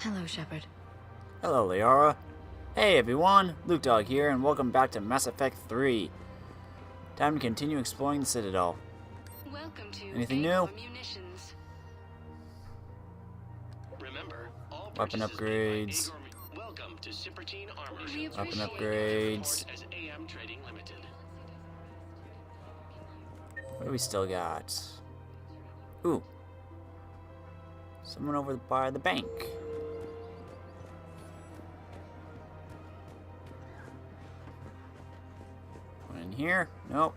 Hello, Shepard. Hello, Liara. Hey everyone, Luke Dog here, and welcome back to Mass Effect 3. Time to continue exploring the Citadel. Welcome to Anything new? Munitions. Remember, all Weapon upgrades. Welcome to Cipertine Armor. Weapon upgrades. As AM Trading Limited. What do we still got? Ooh. Someone over by the bank. One in here? Nope.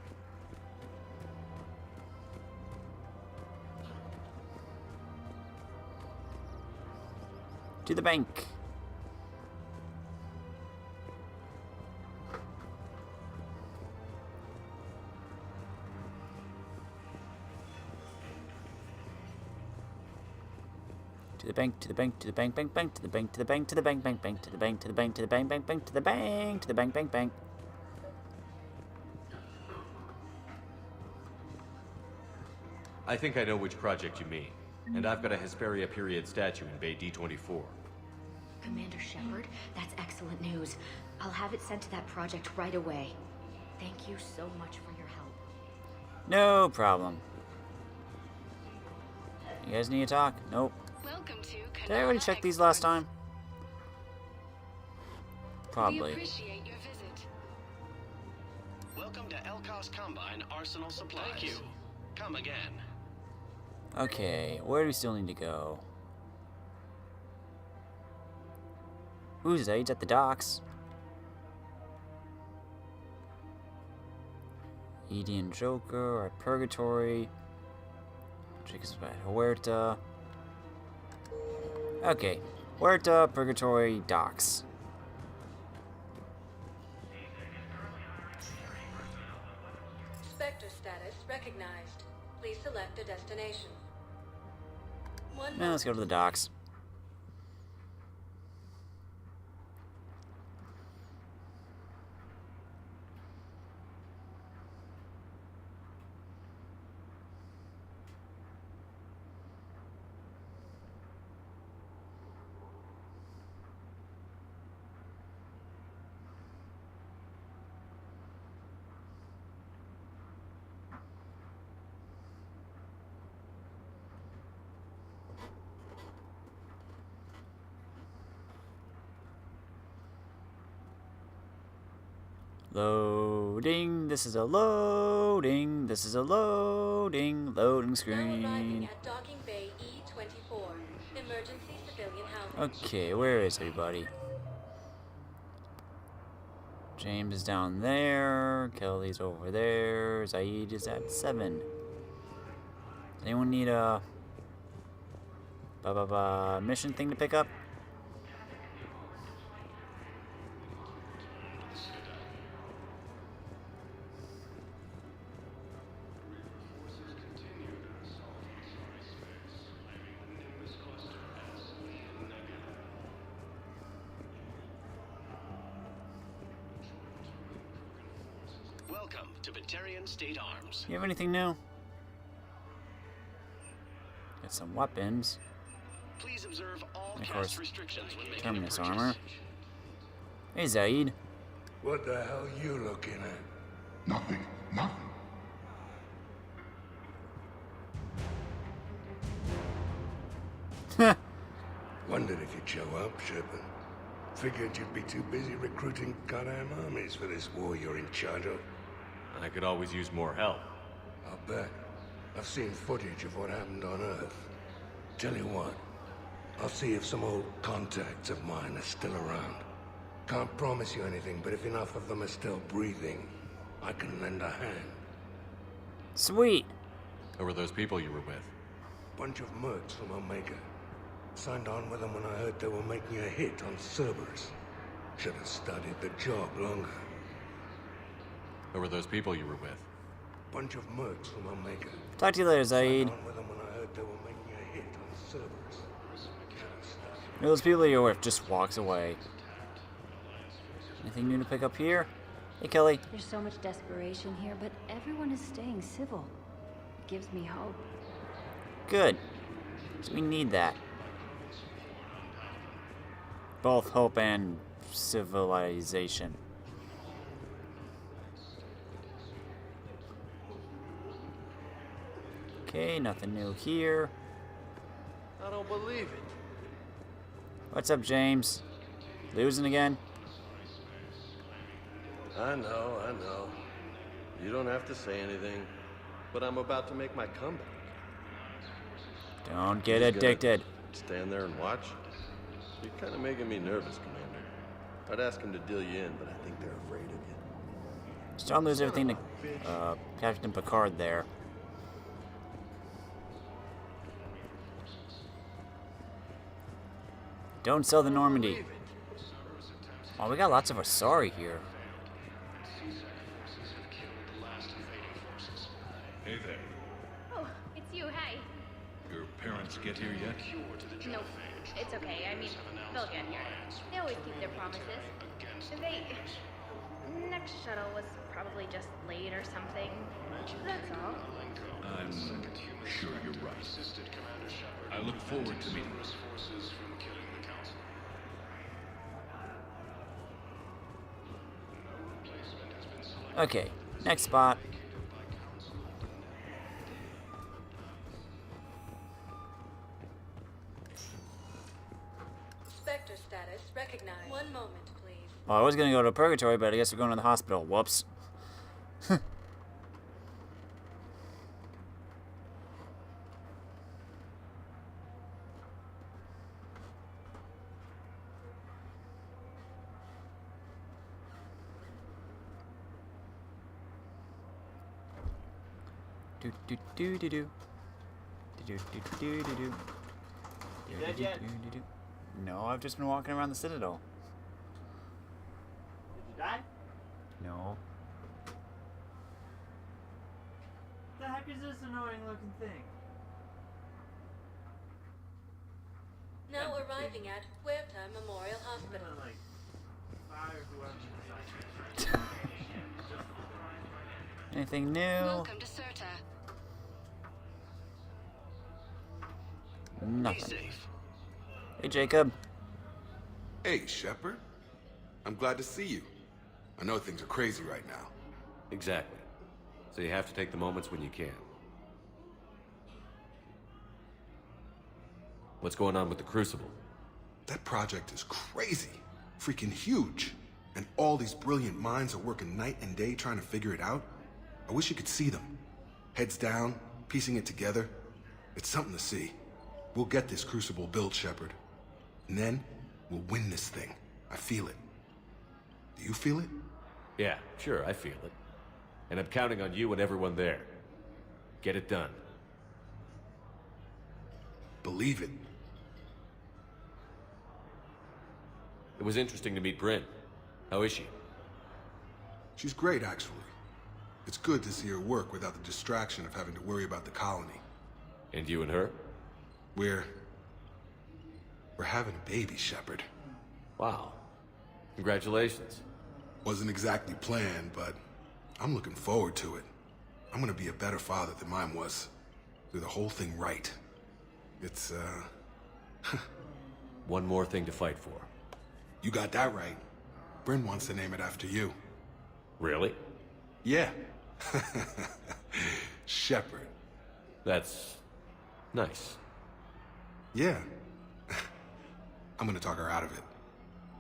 To the bank. To the bank, to the bank, to the bank, bank, bank, to the bank, to the bank, to the bank, bank, bank, to the bank, to the bank, to the bank, bank, bank, to the bank, to the bank, bank, bank. I think I know which project you mean. And I've got a Hesperia period statue in Bay D24. Commander Shepard, that's excellent news. I'll have it sent to that project right away. Thank you so much for your help. No problem. You guys need to talk? Nope. Welcome to Did I already check these last time? We Probably. appreciate your visit. Welcome to Elkos Combine Arsenal Supplies. Thank you. Come again. Okay, where do we still need to go? Ooh, Zaid's at the docks. Edie and Joker are at Purgatory. Jacob's at Huerta. Okay, Huerta, Purgatory, docks. Spectre status recognized. Please select a destination. Now let's go to the docks. Loading, this is a loading, this is a loading Now screen. arriving at Docking Bay E24. Emergency civilian housing. Okay, where is everybody? James is down there, Kelly's over there, Zaid is at 7. Does anyone need a mission thing to pick up? Welcome to Batarian State Arms. You have anything new? Got some weapons. Please observe all Of cast course, restrictions when making a Terminus purchase. armor. Hey, Zaid. What the hell you looking at? Nothing. Wondered if you'd show up, Shepard. Figured you'd be too busy recruiting goddamn armies for this war you're in charge of. I could always use more help. I'll bet. I've seen footage of what happened on Earth. Tell you what, I'll see if some old contacts of mine are still around. Can't promise you anything, but if enough of them are still breathing, I can lend a hand. Sweet. Who were those people you were with? Bunch of mercs from Omega. Signed on with them when I heard they were making a hit on Cerberus. Should have studied the job longer. Who were those people you were with? Bunch of mercs from Omega. Talk to you later, Zaid. Signed on with them when I heard they were making a hit on Cerberus. Should have studied. Those people you're with just walks away. Anything new to pick up here? Hey, Kelly. There's so much desperation here, but everyone is staying civil. It gives me hope. Good. So we need that. both hope and civilization. Okay, nothing new here. I don't believe it. What's up, James? Losing again? I know. You don't have to say anything, but I'm about to make my comeback. Don't get Just gonna addicted. Stand there and watch? You're kind of making me nervous, Commander. I'd ask them to deal you in, but I think they're afraid of you. Just don't lose everything to Captain Picard there. Don't sell the Normandy. Oh, we got lots of Asari here. Hey there. Oh, it's you, hey. Your parents get here yet? No, it's okay. I mean, they'll get here. They always keep their promises. Next shuttle was probably just late or something. That's all. I'm sure you're right. I look forward to meeting you. Okay, next spot. Spectre status recognized. One moment, please. Well, I was gonna go to Purgatory, but I guess we're going to the hospital. Whoops. Do do do do do. Do do do do do do. You dead yet? No, I've just been walking around the Citadel. Did you die? No. What the heck is this annoying looking thing? Now arriving at Huerta Memorial I'm Hospital. gonna like fire whoever Anything new? Welcome to Serta. Be Nothing. safe. Hey, Jacob. Hey, Shepard. I'm glad to see you. I know things are crazy right now. Exactly. So you have to take the moments when you can. What's going on with the Crucible? That project is crazy. Freaking huge. And all these brilliant minds are working night and day trying to figure it out. I wish you could see them. Heads down, piecing it together. It's something to see. We'll get this Crucible built, Shepard. And then, we'll win this thing. I feel it. Do you feel it? Yeah, sure, I feel it. And I'm counting on you and everyone there. Get it done. Believe it. It was interesting to meet Bryn. How is she? She's great, actually. It's good to see her work without the distraction of having to worry about the colony. And you and her? We're having a baby, Shepard. Wow. Congratulations. Wasn't exactly planned, but I'm looking forward to it. I'm gonna be a better father than mine was. Do the whole thing right. It's, One more thing to fight for. You got that right. Bryn wants to name it after you. Really? Yeah. Shepard. That's nice. Yeah. I'm gonna talk her out of it.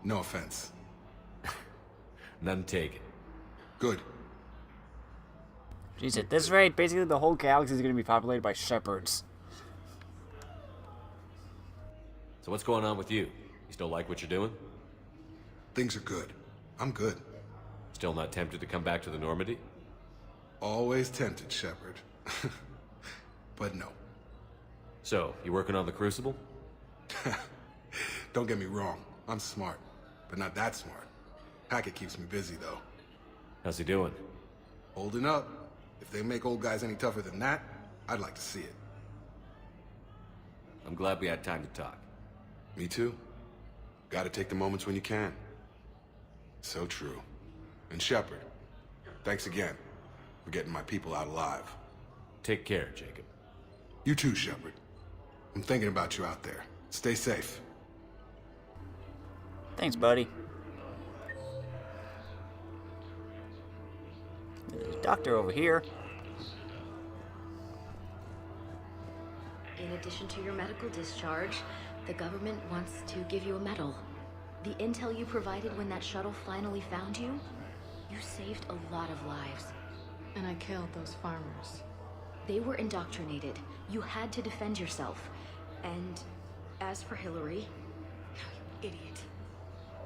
No offense. None taken. Good. Jeez, at this rate, basically the whole galaxy is going to be populated by Shepards. So what's going on with you? You still like what you're doing? Things are good. I'm good. Still not tempted to come back to the Normandy? Always tempted, Shepard. But no. So, you working on the Crucible? Don't get me wrong. I'm smart. But not that smart. Hackett keeps me busy, though. How's he doing? Holding up. If they make old guys any tougher than that, I'd like to see it. I'm glad we had time to talk. Me too. Gotta take the moments when you can. So true. And Shepard, thanks again for getting my people out alive. Take care, Jacob. You too, Shepard. I'm thinking about you out there. Stay safe. Thanks, buddy. There's a doctor over here. In addition to your medical discharge, the government wants to give you a medal. The intel you provided when that shuttle finally found you, you saved a lot of lives. And I killed those farmers. They were indoctrinated. You had to defend yourself. And as for Hillary... You idiot.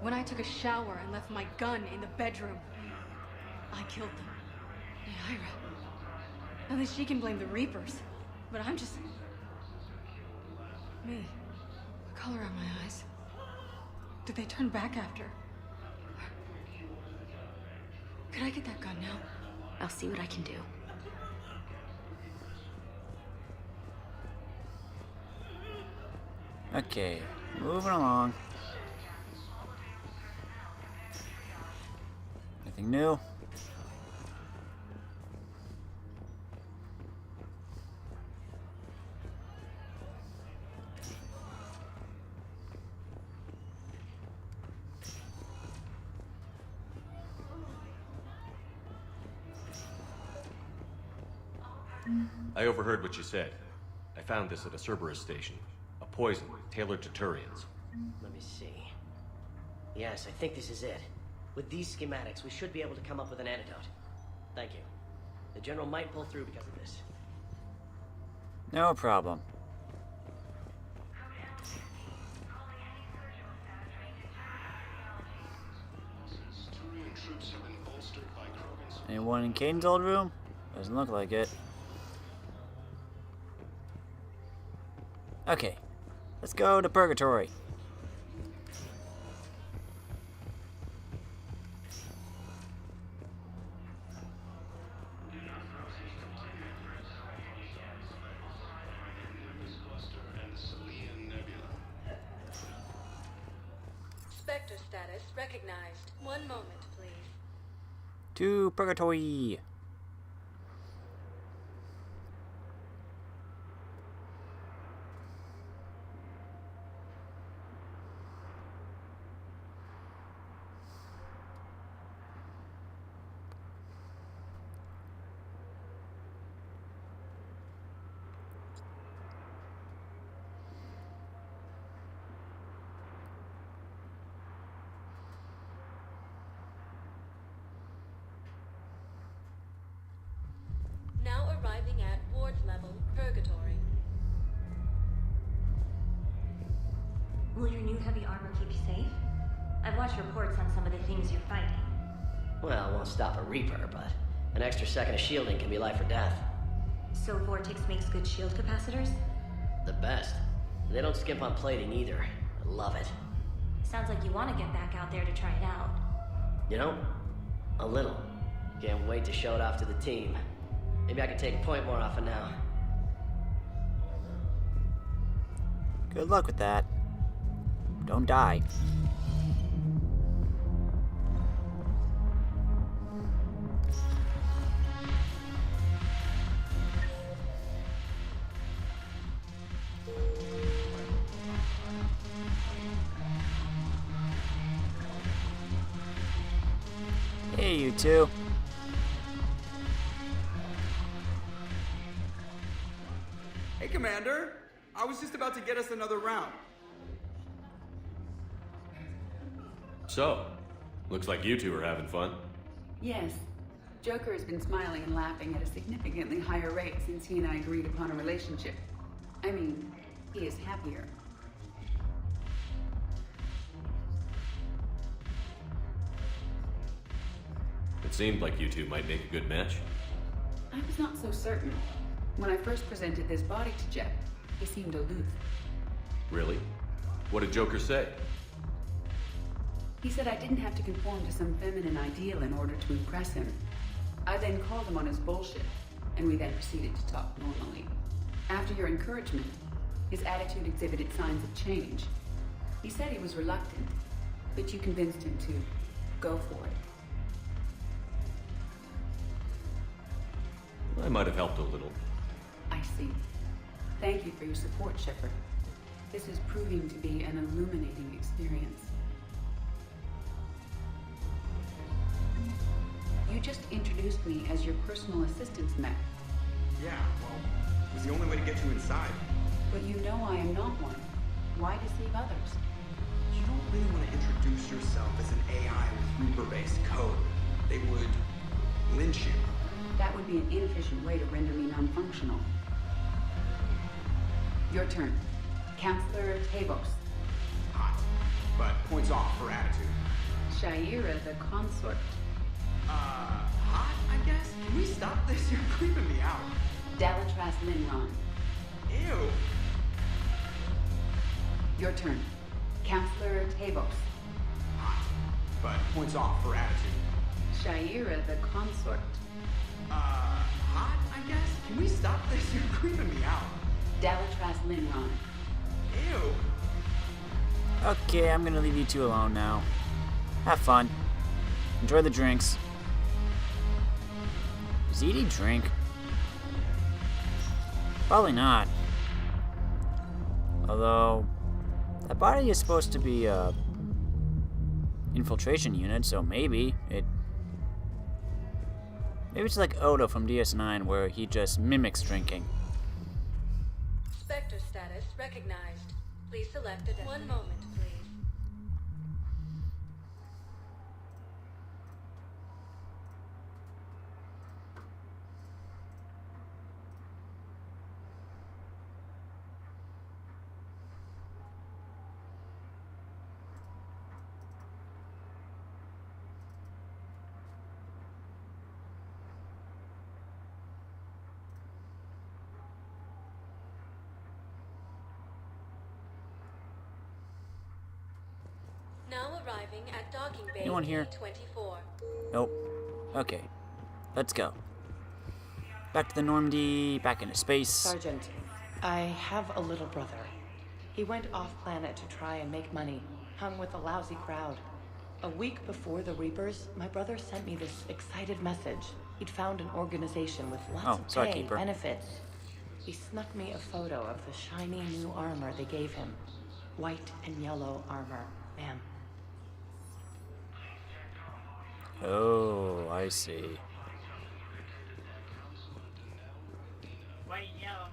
When I took a shower and left my gun in the bedroom, I killed them. Hey, Ira. At least she can blame the Reapers. But I'm just... me. The color on my eyes. Did they turn back after? Could I get that gun now? I'll see what I can do. Okay, moving along. Anything new? I overheard what you said. I found this at a Cerberus station. A poison tailored to Turians. Let me see. Yes, I think this is it. With these schematics, we should be able to come up with an antidote. Thank you. The General might pull through because of this. No problem. Anyone in Caden's old room? Doesn't look like it. Okay, let's go to Purgatory. Spectre status recognized. 1 moment, please. To Purgatory. Now arriving at ward level Purgatory. Will your new heavy armor keep you safe? I've watched reports on some of the things you're fighting. Well, it won't stop a Reaper, but an extra second of shielding can be life or death. So Vortex makes good shield capacitors? The best. They don't skimp on plating either. I love it. Sounds like you want to get back out there to try it out. You know? A little. Can't wait to show it off to the team. Maybe I can take point more often now. Good luck with that. Don't die. Hey, you two. Hey, Commander. I was just about to get us another round. So, looks like you two are having fun. Yes. Joker has been smiling and laughing at a significantly higher rate since he and I agreed upon a relationship. I mean, he is happier. It seemed like you two might make a good match. I was not so certain. When I first presented this body to Jeff, he seemed aloof. Really? What did Joker say? He said I didn't have to conform to some feminine ideal in order to impress him. I then called him on his bullshit, and we then proceeded to talk normally. After your encouragement, his attitude exhibited signs of change. He said he was reluctant, but you convinced him to go for it. I might have helped a little. I see. Thank you for your support, Shepard. This is proving to be an illuminating experience. You just introduced me as your personal assistance mech. Yeah, well, it was the only way to get you inside. But you know I am not one. Why deceive others? You don't really want to introduce yourself as an AI with Reaper-based code. They would lynch you. That would be an inefficient way to render me non-functional. Your turn. Counselor Tavos. Hot, but points off for attitude. Shaira the consort. Hot, I guess? Can we stop this? You're creeping me out. Dalatras Linron. Ew. Your turn. Counselor Tavos. Hot, but points off for attitude. Shaira the consort. Hot, I guess? Can we stop this? You're creeping me out. Dalatras Linron. Ew. Okay, I'm gonna leave you two alone now. Have fun. Enjoy the drinks. Does Edie drink? Probably not. Although, that body is supposed to be a infiltration unit, so maybe it's like Odo from DS9, where he just mimics drinking. Spectre status recognized. Please select a destination. 1 moment, please. Now arriving at docking bay Anyone here? 24. Nope. Okay. Let's go. Back to the Normandy, back into space. Sergeant, I have a little brother. He went off-planet to try and make money, hung with a lousy crowd. A week before the Reapers, my brother sent me this excited message. He'd found an organization with lots of pay, benefits. He snuck me a photo of the shiny new armor they gave him. White and yellow armor, ma'am. Oh, I see. White and yellow.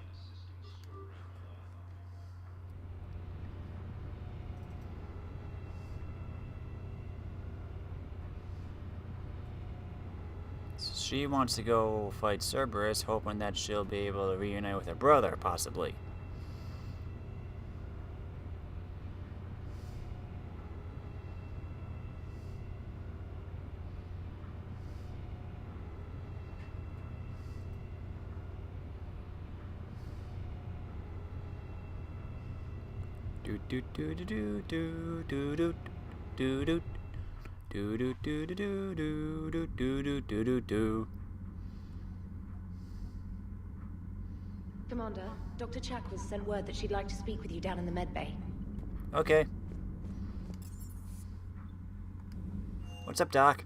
She wants to go fight Cerberus, hoping that she'll be able to reunite with her brother, possibly. Do do do do do do do do do do. Do do do do do do do do do do do. Commander, Dr. Chakwas sent word that she'd like to speak with you down in the med bay. Okay. What's up, Doc?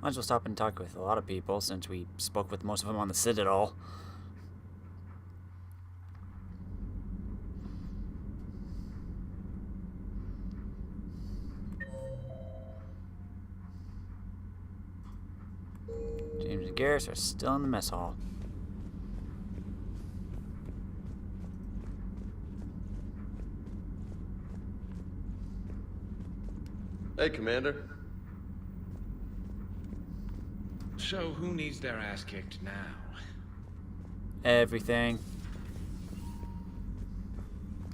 Might as well stop and talk with a lot of people, since we spoke with most of them on the Citadel. James and Garrus are still in the mess hall. Hey, Commander. So, who needs their ass kicked now? Everything.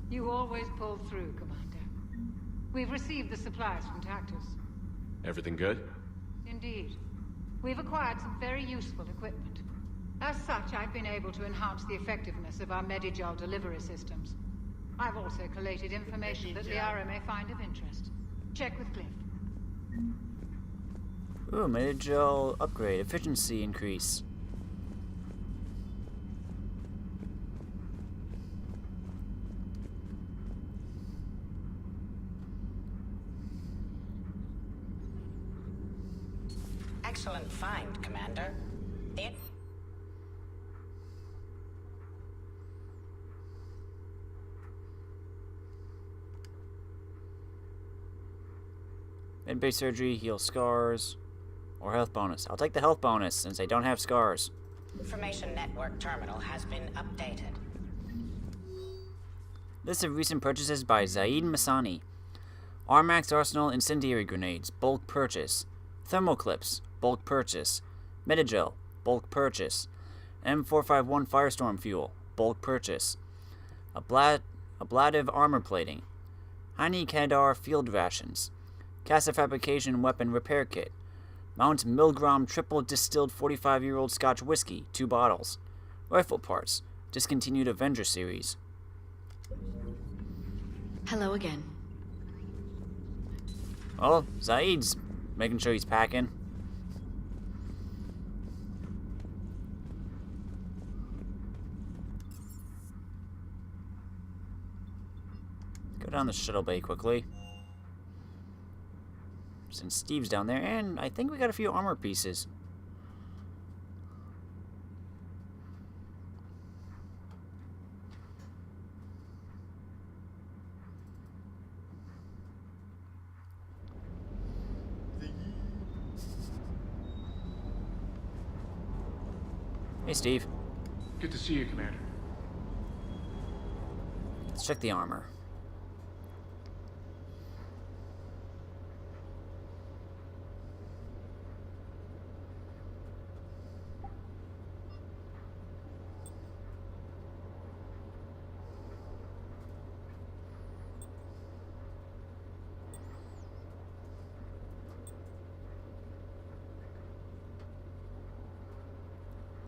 You always pull through, Commander. We've received the supplies from Tactus. Everything good? Indeed. We've acquired some very useful equipment. As such, I've been able to enhance the effectiveness of our Medigel delivery systems. I've also collated information that Liara may find of interest. Check with Cliff. Ooh, Medigel upgrade, efficiency increase. Excellent find, Commander. The Mid-base surgery, heal scars, or health bonus. I'll take the health bonus since I don't have scars. information network terminal has been updated. List of recent purchases by Zaid Masani. Armax Arsenal incendiary grenades, bulk purchase. Thermoclips, bulk purchase. Metagel, bulk purchase. M451 Firestorm fuel, bulk purchase. Ablative armor plating. Hani Kadar field rations. Casa fabrication weapon repair kit. Mount Milgram triple distilled 45-year-old Scotch whiskey, 2 bottles. Rifle parts. Discontinued Avenger series. Hello again. Well, Zaid's making sure he's packing. Let's go down the shuttle bay quickly. Since Steve's down there, and I think we got a few armor pieces. Hey, Steve. Good to see you, Commander. Let's check the armor.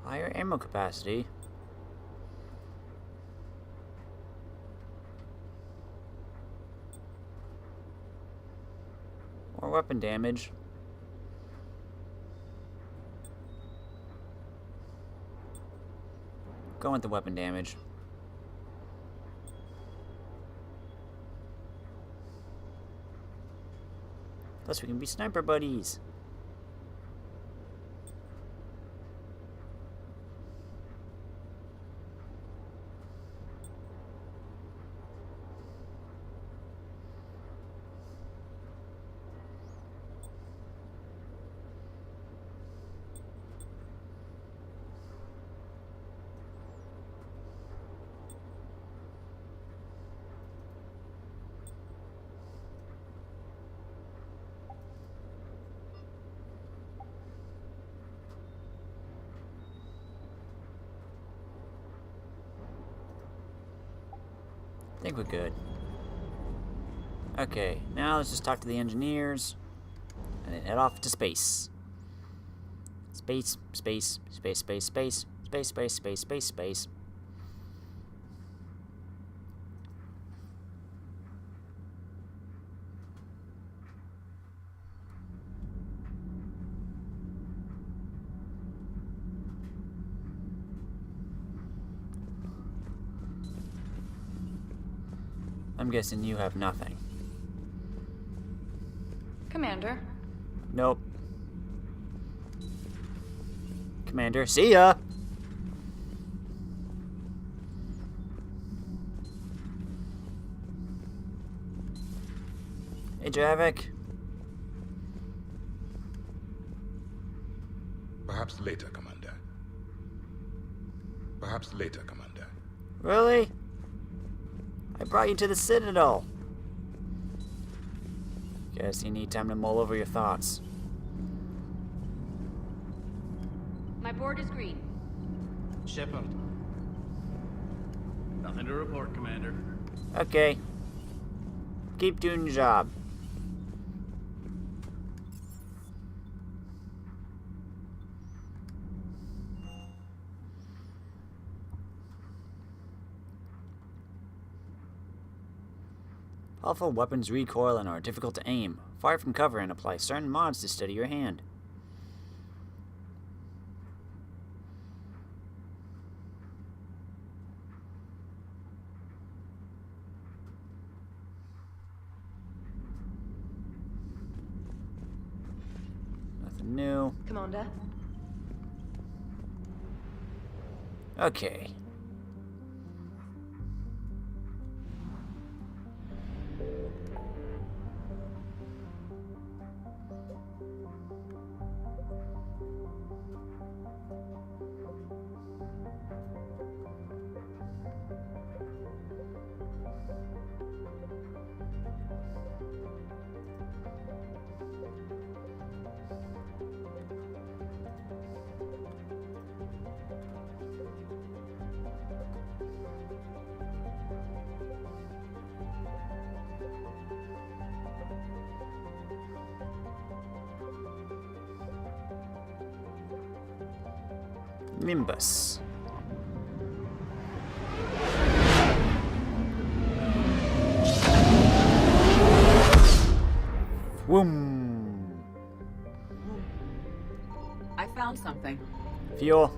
Higher ammo capacity. More weapon damage. Going with the weapon damage. Plus we can be sniper buddies. I think we're good. Okay, now let's just talk to the engineers and then head off to space. Space, space, space, space, space, space, space, space, space, space. I'm guessing you have nothing. Commander. Nope. Commander, see ya! Hey, Javik. Perhaps later, Commander. Perhaps later, Commander. Really? I brought you to the Citadel. Guess you need time to mull over your thoughts. My board is green. Shepard. Nothing to report, Commander. Okay. Keep doing your job. Powerful weapons recoil and are difficult to aim. Fire from cover and apply certain mods to steady your hand. Nothing new. Commander? Okay. Nimbus. Whoom. I found something. Fuel.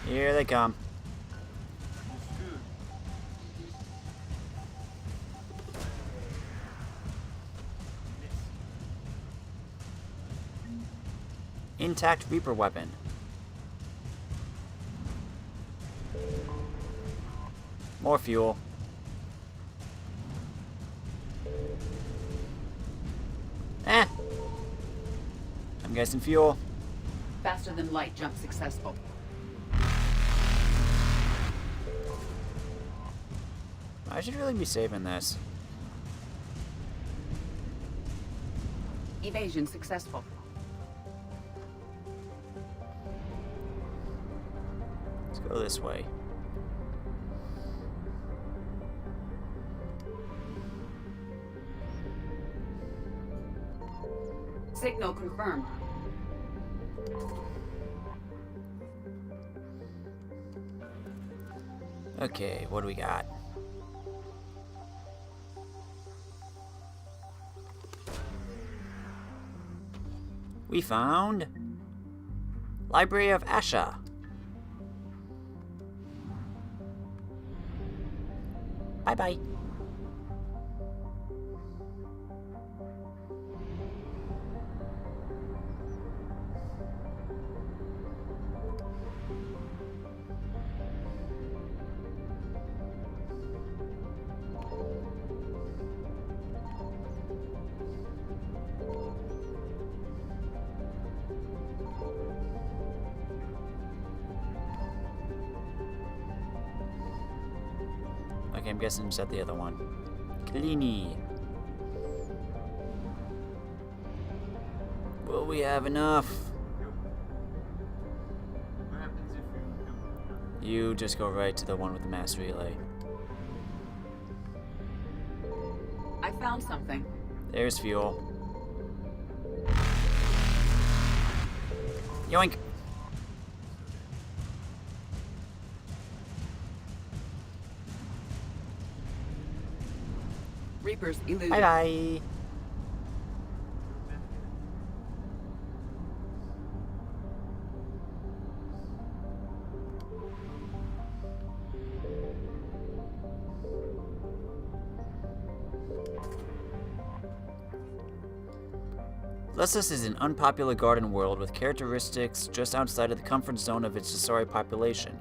Here they come. Intact Reaper weapon. More fuel. I'm guessing fuel. Faster than light jump successful. I should really be saving this. Evasion successful. Let's go this way. Signal confirmed. Okay, what do we got? We found Library of Asha. Bye-bye. Okay, I'm guessing it's at the other one. Kalini. Will we have enough? What happens if You just go right to the one with the mass relay. I found something. There's fuel. Yoink! Reapers eluded. Bye-bye! Lessus is an unpopular garden world with characteristics just outside of the comfort zone of its asari population.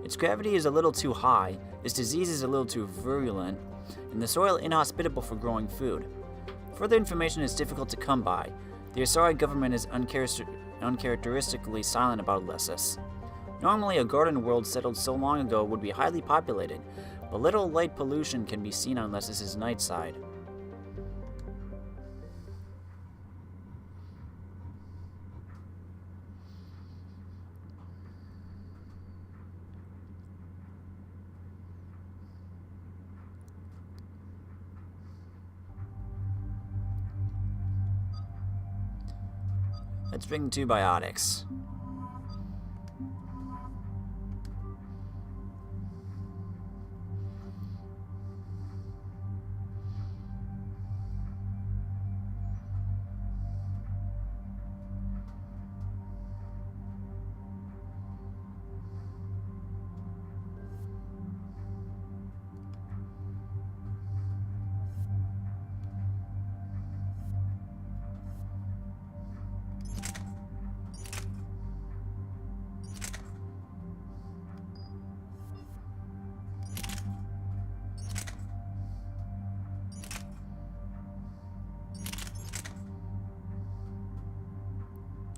Its gravity is a little too high, its disease is a little too virulent, and the soil inhospitable for growing food. Further information is difficult to come by. The asari government is uncharacteristically silent about Lessus. Normally, a garden world settled so long ago would be highly populated, but little light pollution can be seen on Lessus's night side. Let's bring 2 biotics.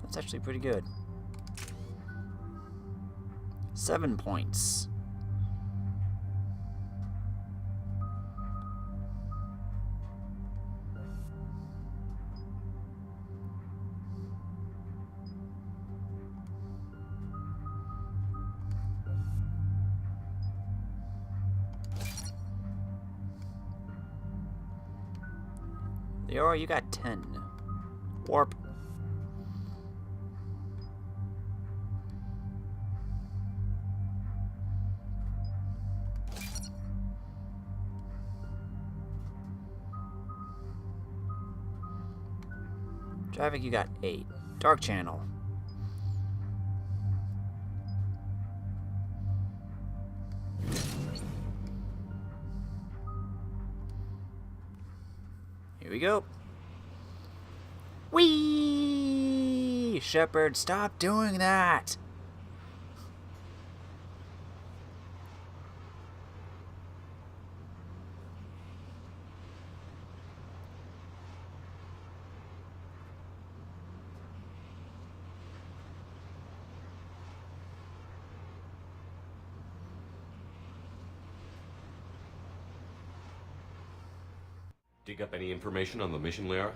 That's actually pretty good. 7 points. Leora, you got 10. Warp. Traffic, you got 8. Dark Channel. Here we go. Whee! Shepard, stop doing that! Dig up any information on the mission, Liara?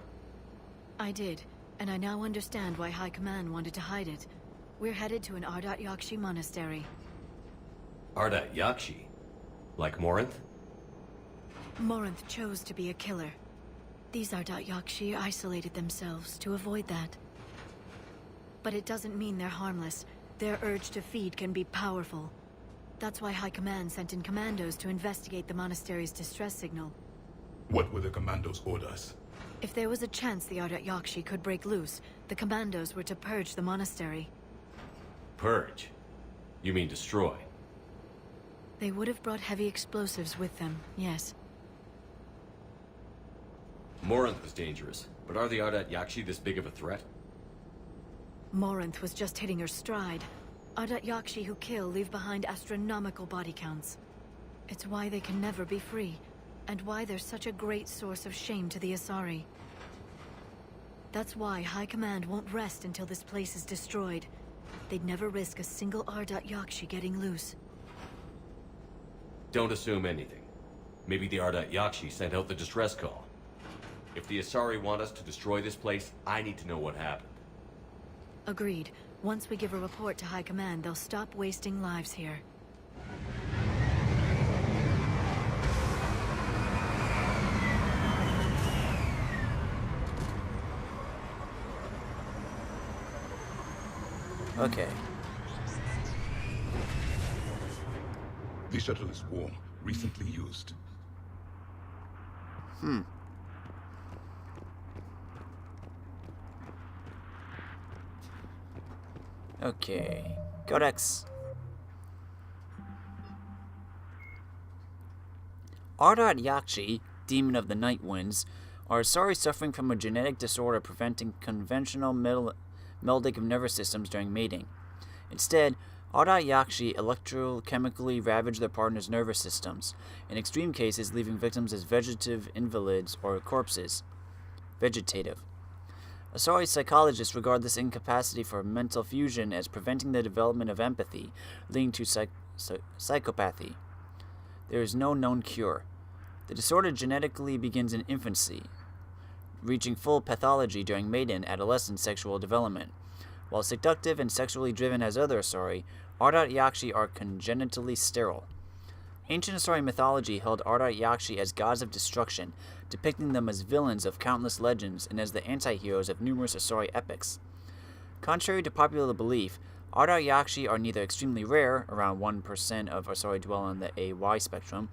I did, and I now understand why High Command wanted to hide it. We're headed to an Ardat-Yakshi monastery. Ardat-Yakshi? Like Morinth? Morinth chose to be a killer. These Ardat-Yakshi isolated themselves to avoid that. But it doesn't mean they're harmless. Their urge to feed can be powerful. That's why High Command sent in commandos to investigate the monastery's distress signal. What were the commandos' orders? If there was a chance the Ardat-Yakshi could break loose, the commandos were to purge the monastery. Purge? You mean destroy? They would have brought heavy explosives with them, yes. Morinth was dangerous, but are the Ardat-Yakshi this big of a threat? Morinth was just hitting her stride. Ardat-Yakshi who kill leave behind astronomical body counts. It's why they can never be free, and why they're such a great source of shame to the Asari. That's why High Command won't rest until this place is destroyed. They'd never risk a single Ardat-Yakshi getting loose. Don't assume anything. Maybe the Ardat-Yakshi sent out the distress call. If the Asari want us to destroy this place, I need to know what happened. Agreed. Once we give a report to High Command, they'll stop wasting lives here. Okay. The shuttle is warm, recently used. Okay. Codex. Ardat-Yakshi, demon of the night winds, are Asari suffering from a genetic disorder preventing conventional melding of nervous systems during mating. Instead, Ardat-Yakshi electrochemically ravage their partner's nervous systems, in extreme cases leaving victims as vegetative invalids or corpses. Vegetative. Asari psychologists regard this incapacity for mental fusion as preventing the development of empathy, leading to psychopathy. There is no known cure. The disorder genetically begins in infancy, reaching full pathology during maiden adolescent sexual development. While seductive and sexually driven as other Asari, Ardat-Yakshi are congenitally sterile. Ancient Asari mythology held Ardat-Yakshi as gods of destruction, depicting them as villains of countless legends and as the anti-heroes of numerous Asari epics. Contrary to popular belief, Ardat-Yakshi are neither extremely rare, around 1% of Asari dwell on the AY spectrum,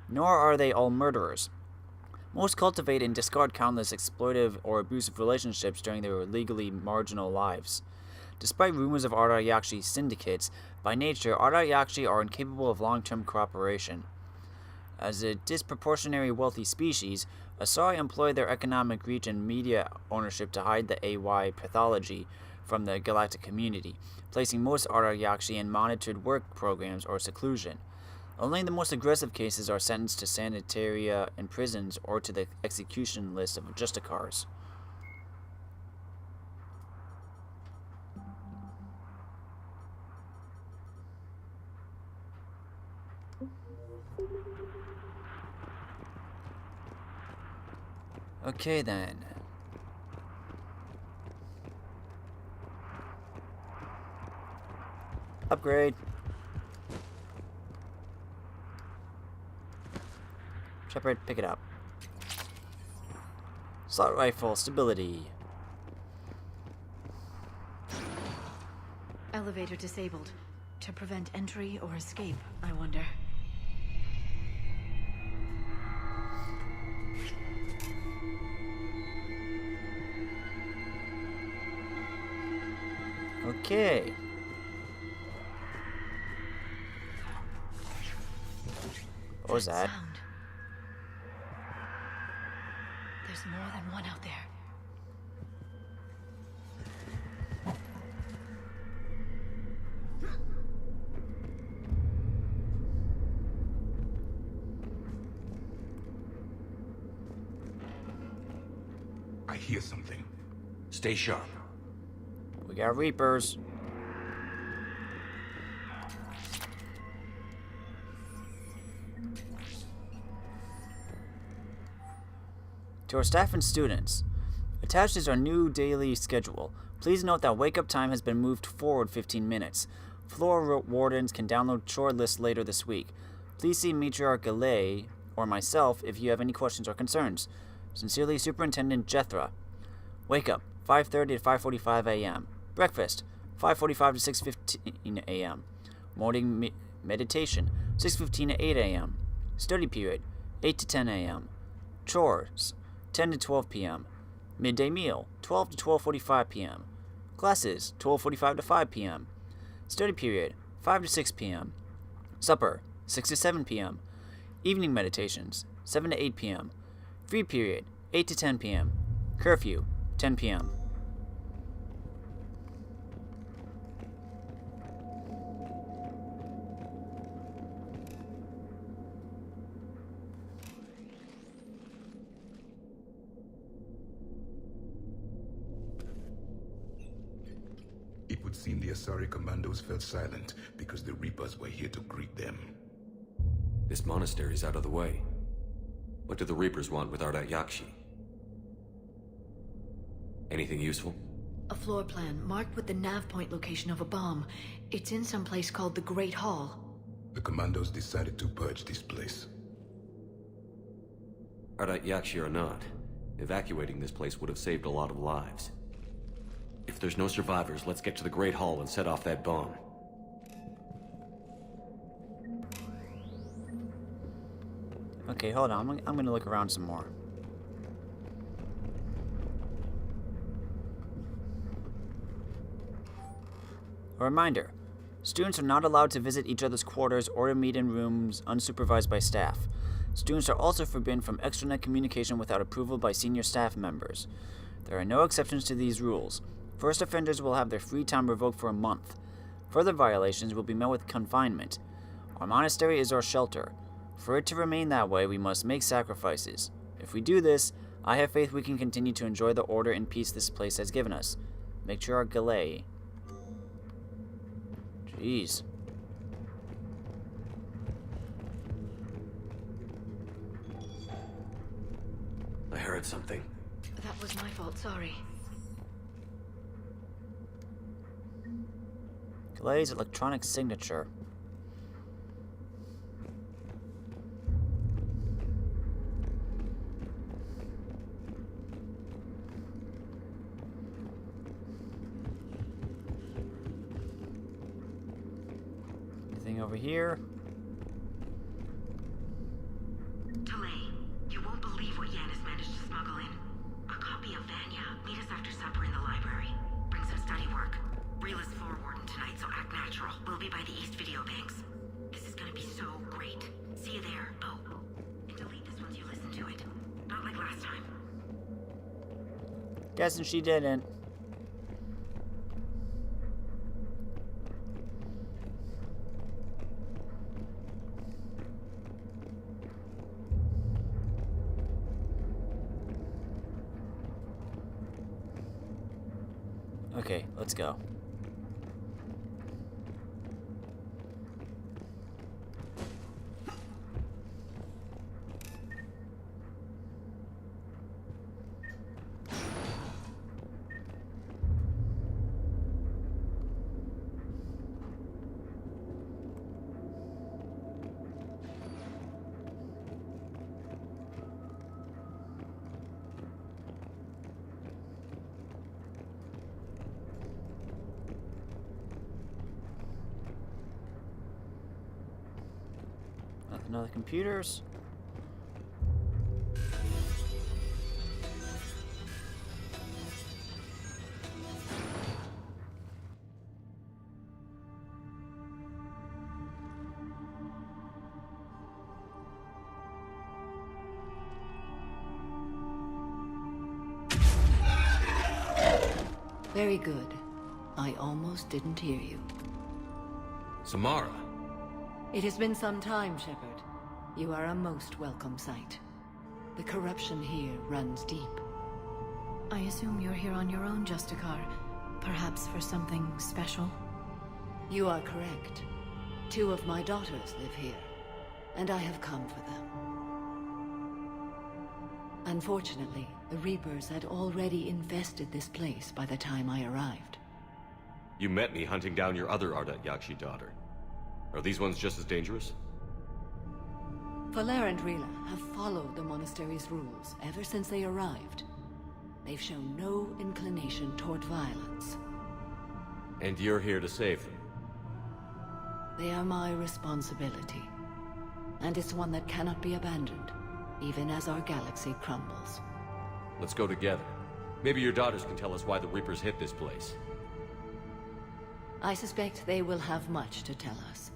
nor are they all murderers. Most cultivate and discard countless exploitive or abusive relationships during their legally marginal lives. Despite rumors of Ardat-Yakshi syndicates, by nature, Ardat-Yakshi are incapable of long-term cooperation. As a disproportionately wealthy species, Asari employ their economic reach and media ownership to hide the AY pathology from the galactic community, placing most Ardat-Yakshi in monitored work programs or seclusion. Only the most aggressive cases are sentenced to sanitaria and prisons or to the execution list of Justicars. Okay then. Upgrade. Shepard, pick it up. Assault rifle, stability. Elevator disabled. To prevent entry or escape, I wonder. Okay. What was that? Sound. There's more than one out there. I hear something. Stay sharp. We got Reapers. To our staff and students, attached is our new daily schedule. Please note that wake-up time has been moved forward 15 minutes. Floor wardens can download chore lists later this week. Please see Matriarch Galay or myself if you have any questions or concerns. Sincerely, Superintendent Jethra. Wake up, 5:30 to 5:45 a.m. Breakfast, 5:45 to 6:15 a.m. Morning meditation, 6:15 to 8 a.m. Study period, 8 to 10 a.m. Chores, 10 to 12 p.m. Midday meal, 12 to 12:45 p.m. Classes, 12:45 to 5 p.m. Study period, 5 to 6 p.m. Supper, 6 to 7 p.m. Evening meditations, 7 to 8 p.m. Free period, 8 to 10 p.m. Curfew, 10 p.m. It would seem the Asari commandos fell silent because the Reapers were here to greet them. This monastery's out of the way. What do the Reapers want with Ardat-Yakshi? Anything useful? A floor plan marked with the nav point location of a bomb. It's in some place called the Great Hall. The commandos decided to purge this place. Ardat-Yakshi or not, evacuating this place would have saved a lot of lives. If there's no survivors, let's get to the Great Hall and set off that bomb. Okay, hold on. I'm gonna look around some more. A reminder. Students are not allowed to visit each other's quarters or to meet in rooms unsupervised by staff. Students are also forbidden from extranet communication without approval by senior staff members. There are no exceptions to these rules. First offenders will have their free time revoked for a month. Further violations will be met with confinement. Our monastery is our shelter. For it to remain that way, we must make sacrifices. If we do this, I have faith we can continue to enjoy the order and peace this place has given us. Matriarch Galay. Jeez. I heard something. That was my fault, sorry. Galay's electronic signature. Anything over here? Delay. You won't believe what Yan has managed to smuggle in. A copy of Vanya. Meet us after supper in the library. Bring some study work. Reel is floor warden tonight, so act natural. We'll be by the East Video Banks. This is gonna be so great. See you there. Oh, and delete this once you listen to it. Not like last time. Guessing she didn't. Okay, let's go. Another computers. Very good. I almost didn't hear you. Samara. It has been some time, Shepard. You are a most welcome sight. The corruption here runs deep. I assume you're here on your own, Justicar. Perhaps for something special? You are correct. 2 of my daughters live here, and I have come for them. Unfortunately, the Reapers had already infested this place by the time I arrived. You met me hunting down your other Ardat-Yakshi daughter. Are these ones just as dangerous? Valer and Rila have followed the monastery's rules ever since they arrived. They've shown no inclination toward violence. And you're here to save them? They are my responsibility. And it's one that cannot be abandoned, even as our galaxy crumbles. Let's go together. Maybe your daughters can tell us why the Reapers hit this place. I suspect they will have much to tell us.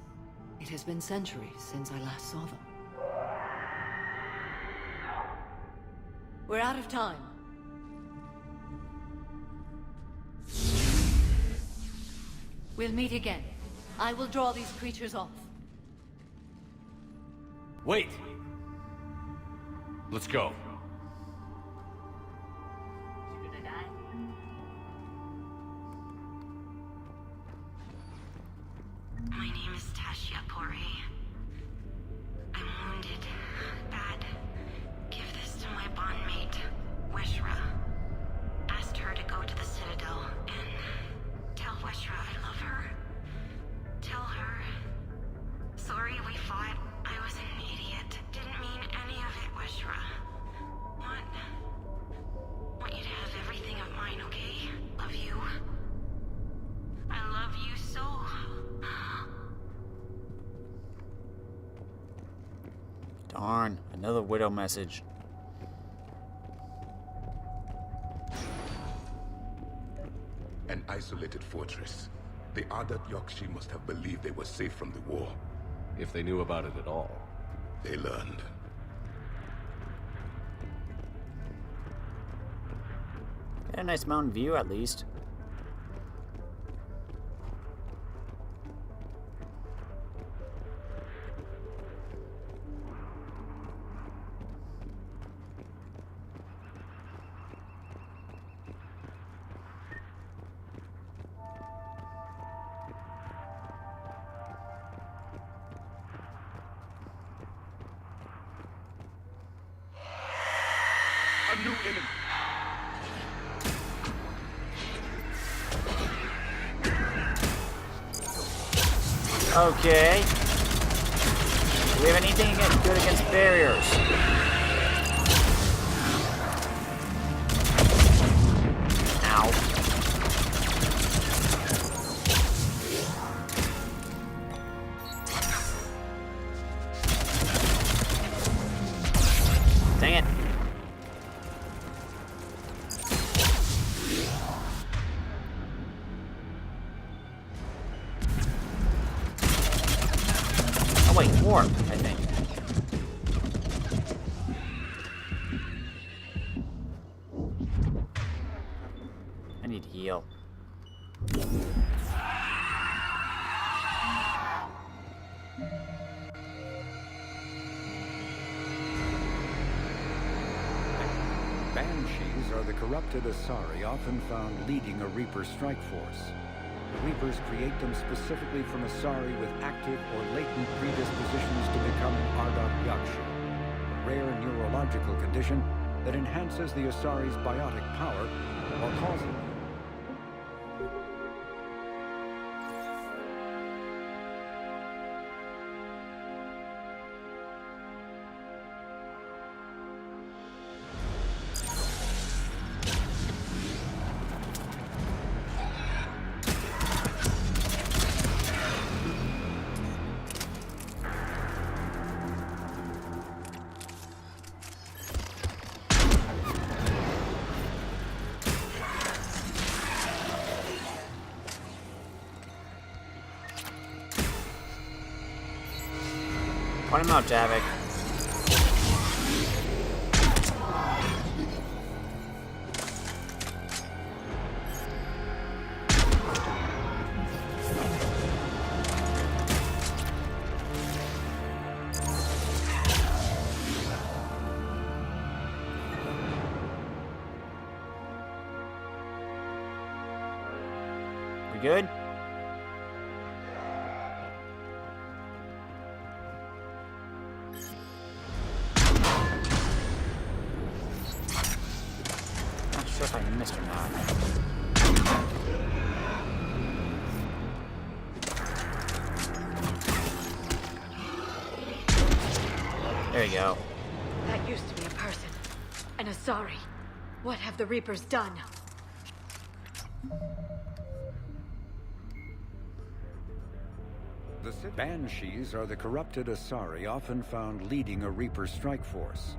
It has been centuries since I last saw them. We're out of time. We'll meet again. I will draw these creatures off. Wait! Let's go. My name is Tashia Pore. I'm wounded. Bad. Give this to my bondmate, Weshra. Asked her to go to the Citadel and tell Weshra I love her. Tell her. Sorry we fought. I was an idiot. Didn't mean any of it, Weshra. Want you to have everything of mine, okay? Love you. I love you so. Darn, another widow message. An isolated fortress. The Ardat-Yakshi must have believed they were safe from the war. If they knew about it at all. They learned. Got a nice mountain view, at least. A new enemy. Okay. Do we have anything good against barriers? Ow. Dang it. Oh wait, warp, I think. I need to heal. Banshees are the corrupted asari often found leading a Reaper strike force. The Reapers create them specifically from asari with active or latent predispositions to become an Ardat-Yakshi, a rare neurological condition that enhances the asari's biotic power while causing Point him out, Javik. We good? Not sure if I missed or not. There you go. That used to be a person. An asari. What have the Reapers done? The Banshees are the corrupted asari often found leading a Reaper strike force.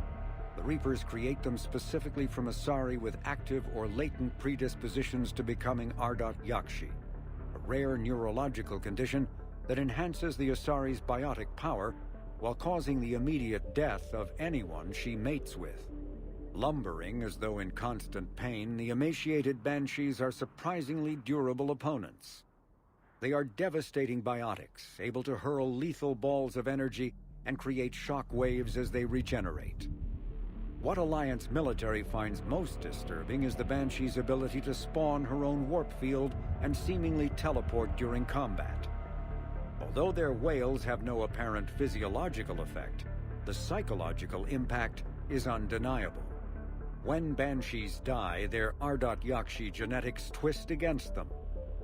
The Reapers create them specifically from asari with active or latent predispositions to becoming Ardat-Yakshi, a rare neurological condition that enhances the asari's biotic power while causing the immediate death of anyone she mates with. Lumbering as though in constant pain, the emaciated Banshees are surprisingly durable opponents. They are devastating biotics, able to hurl lethal balls of energy and create shock waves as they regenerate. What Alliance military finds most disturbing is the Banshee's ability to spawn her own warp field and seemingly teleport during combat. Although their wails have no apparent physiological effect, the psychological impact is undeniable. When Banshees die, their Ardat-Yakshi genetics twist against them,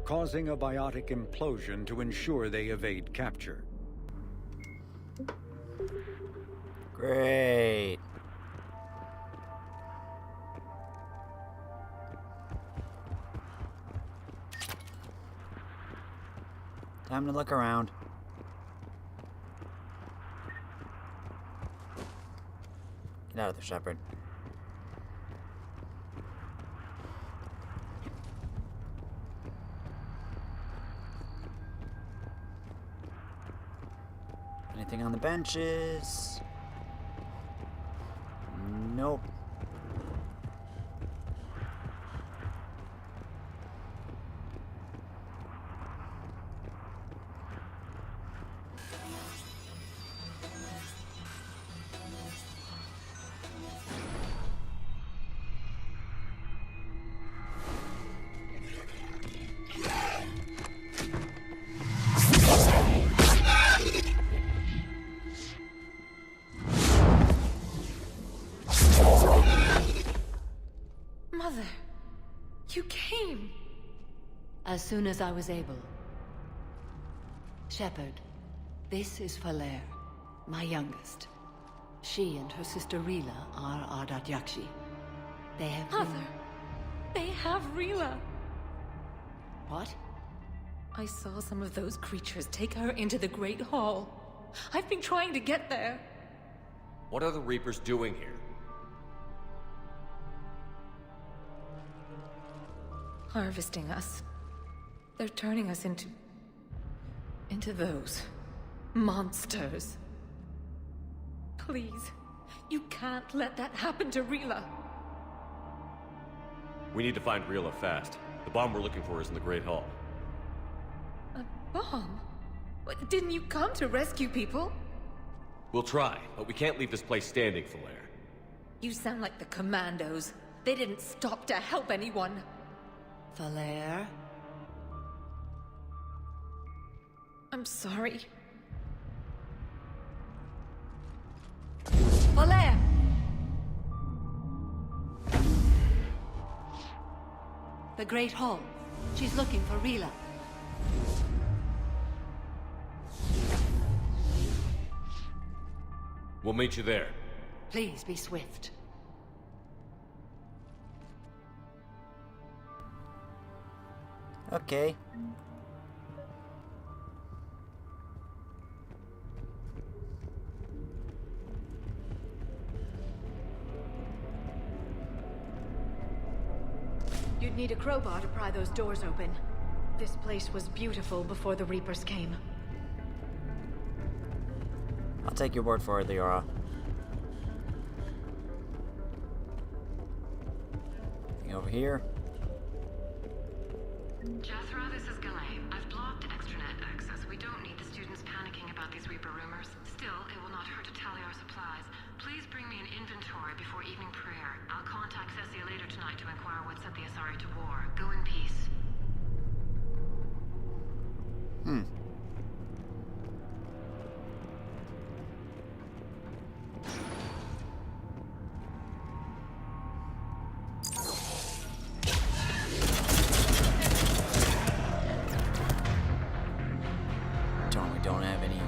causing a biotic implosion to ensure they evade capture. Great. Time to look around. Get out of there, Shepard. Anything on the benches? Nope. Mother, you came. As soon as I was able. Shepard, this is Falere, my youngest. She and her sister Rila are Ardat-Yakshi. They have Mother, they have Rila. What? I saw some of those creatures take her into the Great Hall. I've been trying to get there. What are the Reapers doing here? Harvesting us. They're turning us into those monsters. Please, you can't let that happen to Rila. We need to find Rila fast. The bomb we're looking for is in the Great Hall. A bomb? What, didn't you come to rescue people? We'll try, but we can't leave this place standing, Falere. You sound like the Commandos. They didn't stop to help anyone. Falere? I'm sorry. Falere! The Great Hall. She's looking for Rila. We'll meet you there. Please be swift. Okay. You'd need a crowbar to pry those doors open. This place was beautiful before the Reapers came. I'll take your word for it, Liara. Anything over here? Jethro, this is Galay. I've blocked extranet access. We don't need the students panicking about these Reaper rumors. Still, it will not hurt to tally our supplies. Please bring me an inventory before evening prayer. I'll contact Thessia later tonight to inquire what set the Asari to war. Go in peace. We don't have any.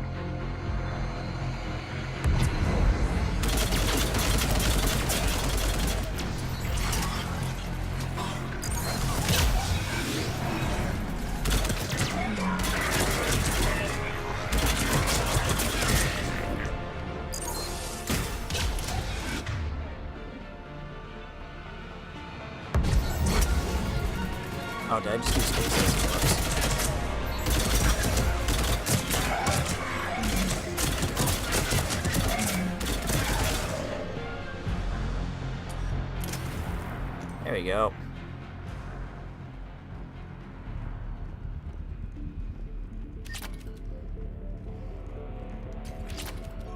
Oh, did I just do stasis? There we go.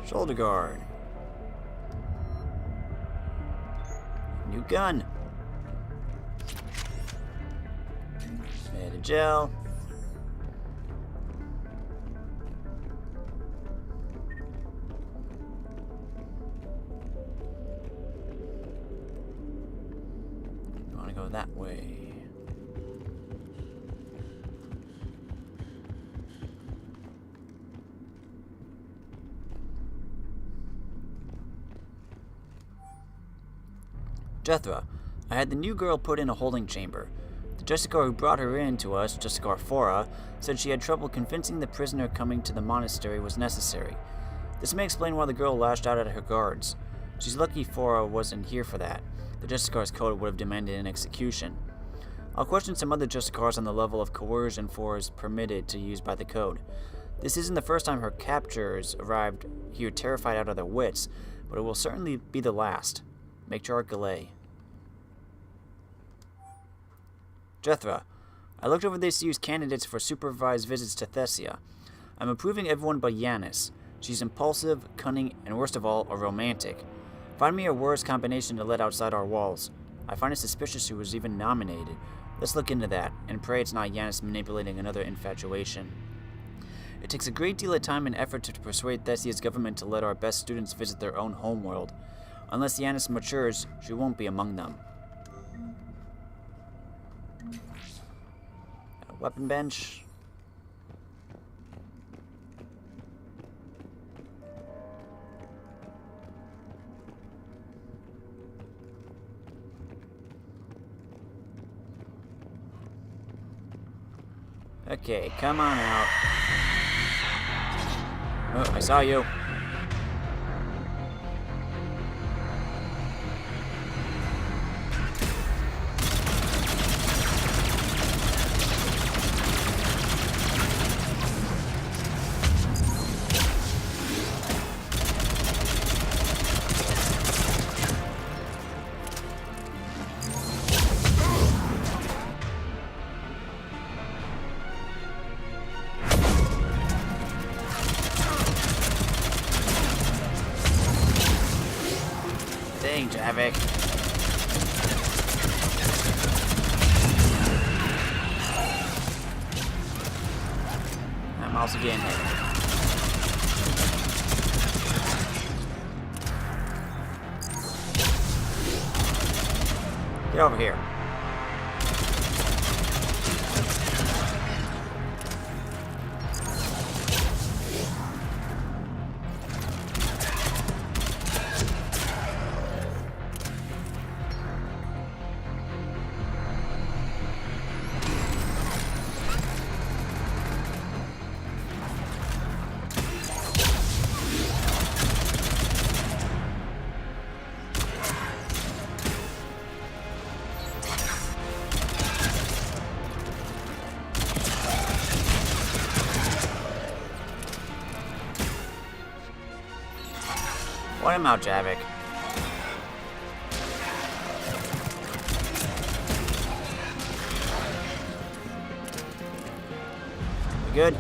Shoulder guard. New gun. Gel. You want to go that way. Jethro, I had the new girl put in a holding chamber. The Justicar who brought her in to us, Justicar Fora, said she had trouble convincing the prisoner coming to the monastery was necessary. This may explain why the girl lashed out at her guards. She's lucky Fora wasn't here for that. The Justicar's code would have demanded an execution. I'll question some other Justicars on the level of coercion Fora is permitted to use by the code. This isn't the first time her captors arrived here terrified out of their wits, but it will certainly be the last. Matriarch Galay. Jethro, I looked over the ACU's candidates for supervised visits to Thessia. I'm approving everyone but Yanis. She's impulsive, cunning, and worst of all, a romantic. Find me a worse combination to let outside our walls. I find it suspicious she was even nominated. Let's look into that, and pray it's not Yanis manipulating another infatuation. It takes a great deal of time and effort to persuade Thessia's government to let our best students visit their own homeworld. Unless Yanis matures, she won't be among them. Weapon bench. Okay, come on out. Oh, I saw you. Havoc. I'm also getting hit. Get over here. Point him out, Javik. We good?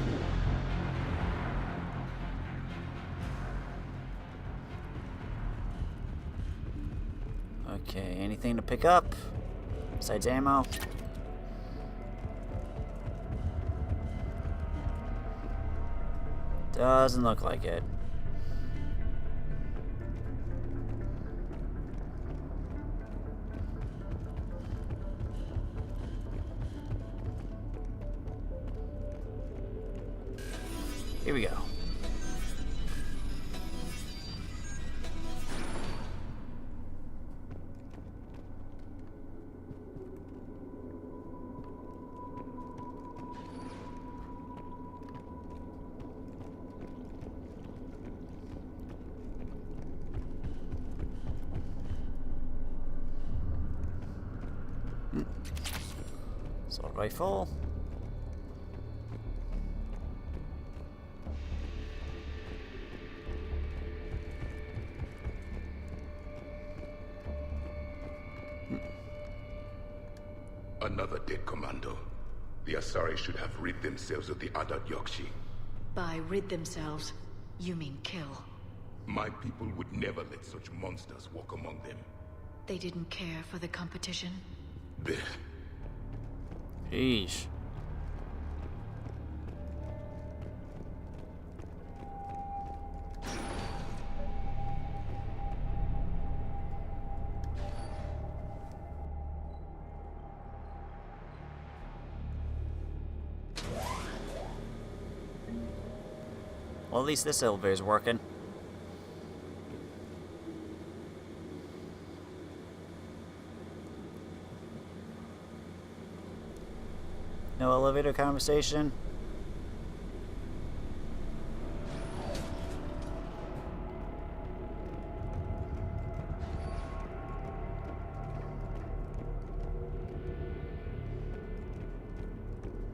Okay, anything to pick up? Besides ammo? Doesn't look like it. Here we go. Assault rifle. Another dead commando. The Asari should have rid themselves of the Ardat-Yakshi. By rid themselves, you mean kill. My people would never let such monsters walk among them. They didn't care for the competition? Blech. Sheesh. Well, at least this elevator's working. No elevator conversation.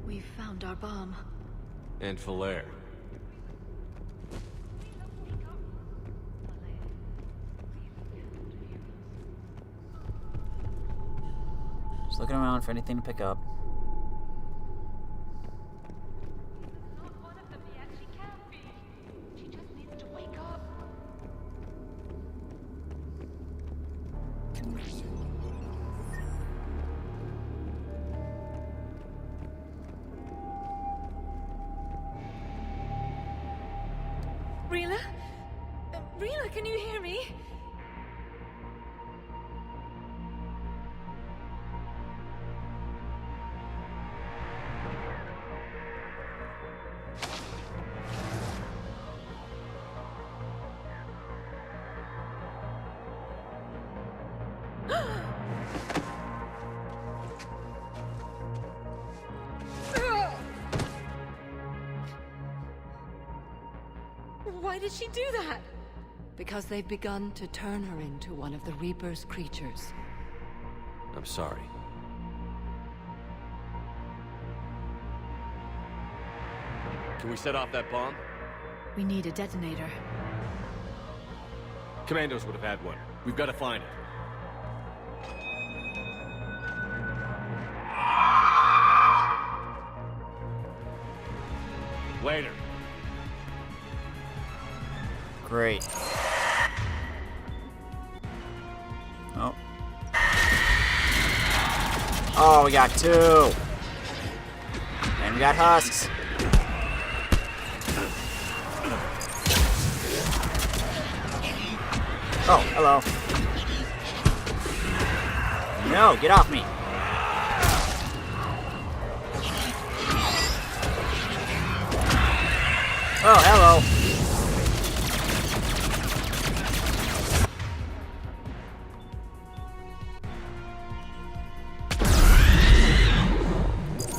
We've found our bomb. And Falaire. Just looking around for anything to pick up. Rila? Rila, can you hear me? Why did she do that? Because they've begun to turn her into one of the Reaper's creatures. I'm sorry. Can we set off that bomb? We need a detonator. Commandos would have had one. We've got to find it. Later. Great. Oh. Oh, we got two. And we got husks. Oh, hello. No, get off me. Oh, hello.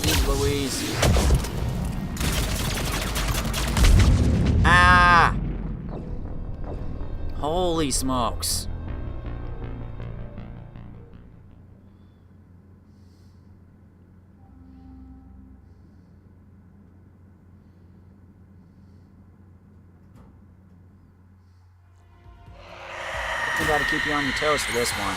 Jeez Louise. Ah! Holy smokes. gotta keep you on your toes for this one.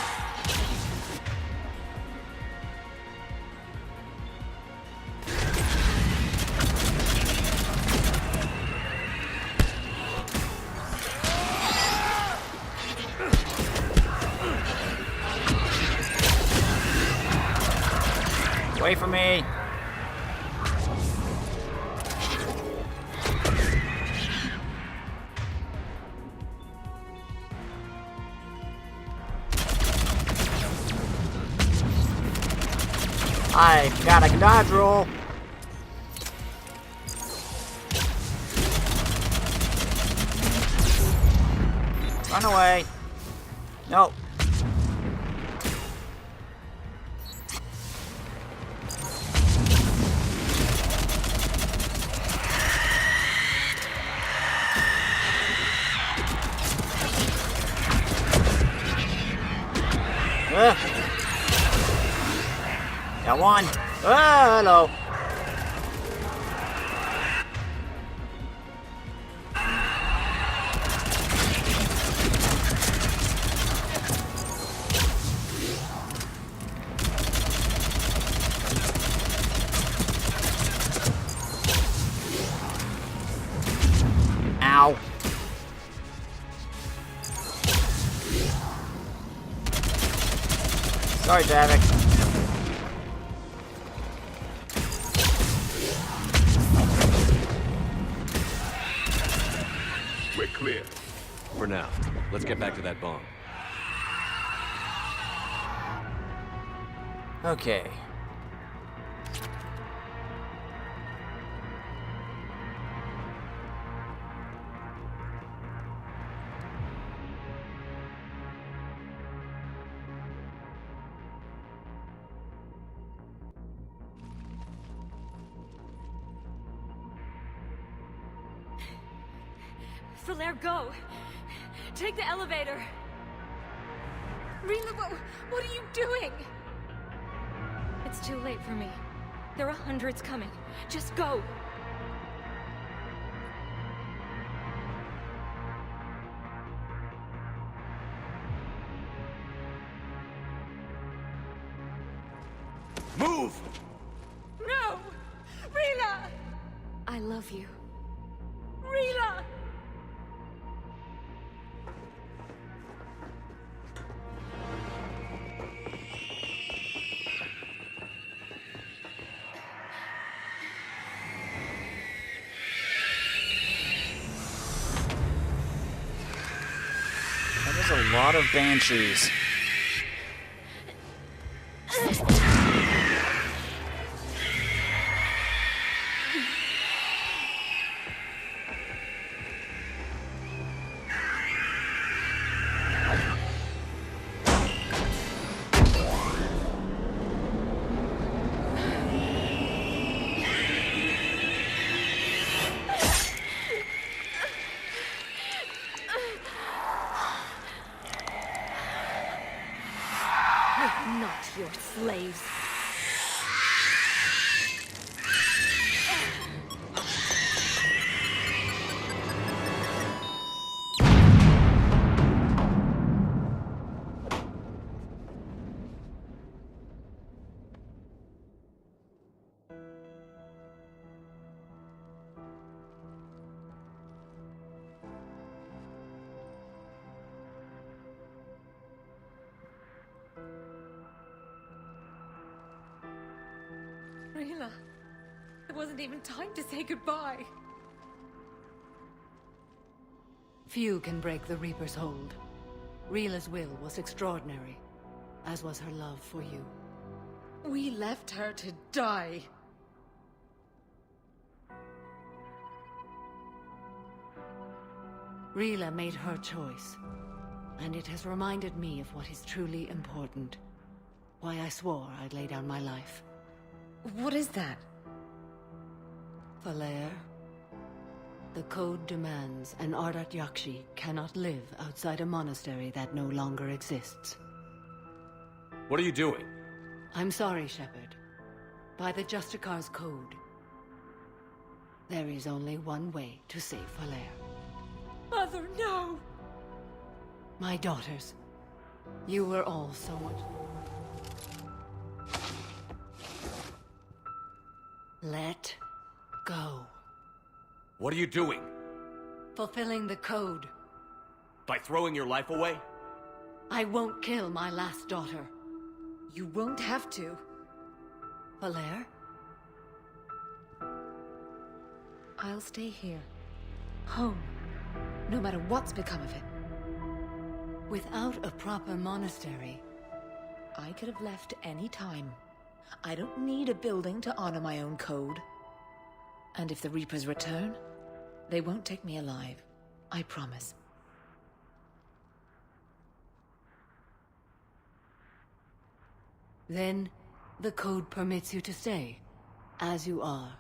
Away from me! I can dodge roll. Run away. No. Got one. Ah, hello. Ow. Sorry, Javik. We're clear. For now. Let's get back to that bomb. Okay. Falaire, go! Take the elevator! Rila, what are you doing? It's too late for me. There are hundreds coming. Just go! Move! No! Rila! I love you. Rila! That is a lot of Banshees. Not your slaves. Rila, there wasn't even time to say goodbye. Few can break the Reaper's hold. Rila's will was extraordinary, as was her love for you. We left her to die. Rila made her choice, and it has reminded me of what is truly important. Why I swore I'd lay down my life. What is that? Falaire, the code demands an Ardat-Yakshi cannot live outside a monastery that no longer exists. What are you doing? I'm sorry, Shepard. By the Justicar's code, there is only one way to save Falaire. Mother, no! My daughters, You were all so much. Let go. What are you doing? Fulfilling the code. By throwing your life away? I won't kill my last daughter. You won't have to. Valere? I'll stay here. Home. No matter what's become of it. Without a proper monastery, I could have left any time. I don't need a building to honor my own code. And if the Reapers return, they won't take me alive. I promise. Then, the code permits you to stay, as you are.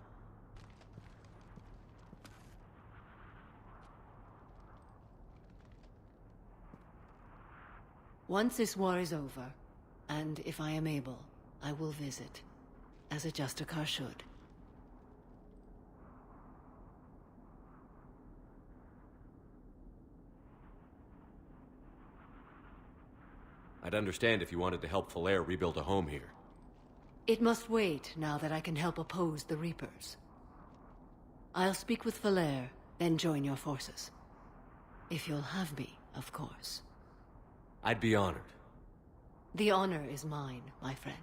Once this war is over, and if I am able, I will visit, as a Justicar should. I'd understand if you wanted to help Valere rebuild a home here. It must wait now that I can help oppose the Reapers. I'll speak with Valere, then join your forces. If you'll have me, of course. I'd be honored. The honor is mine, my friend.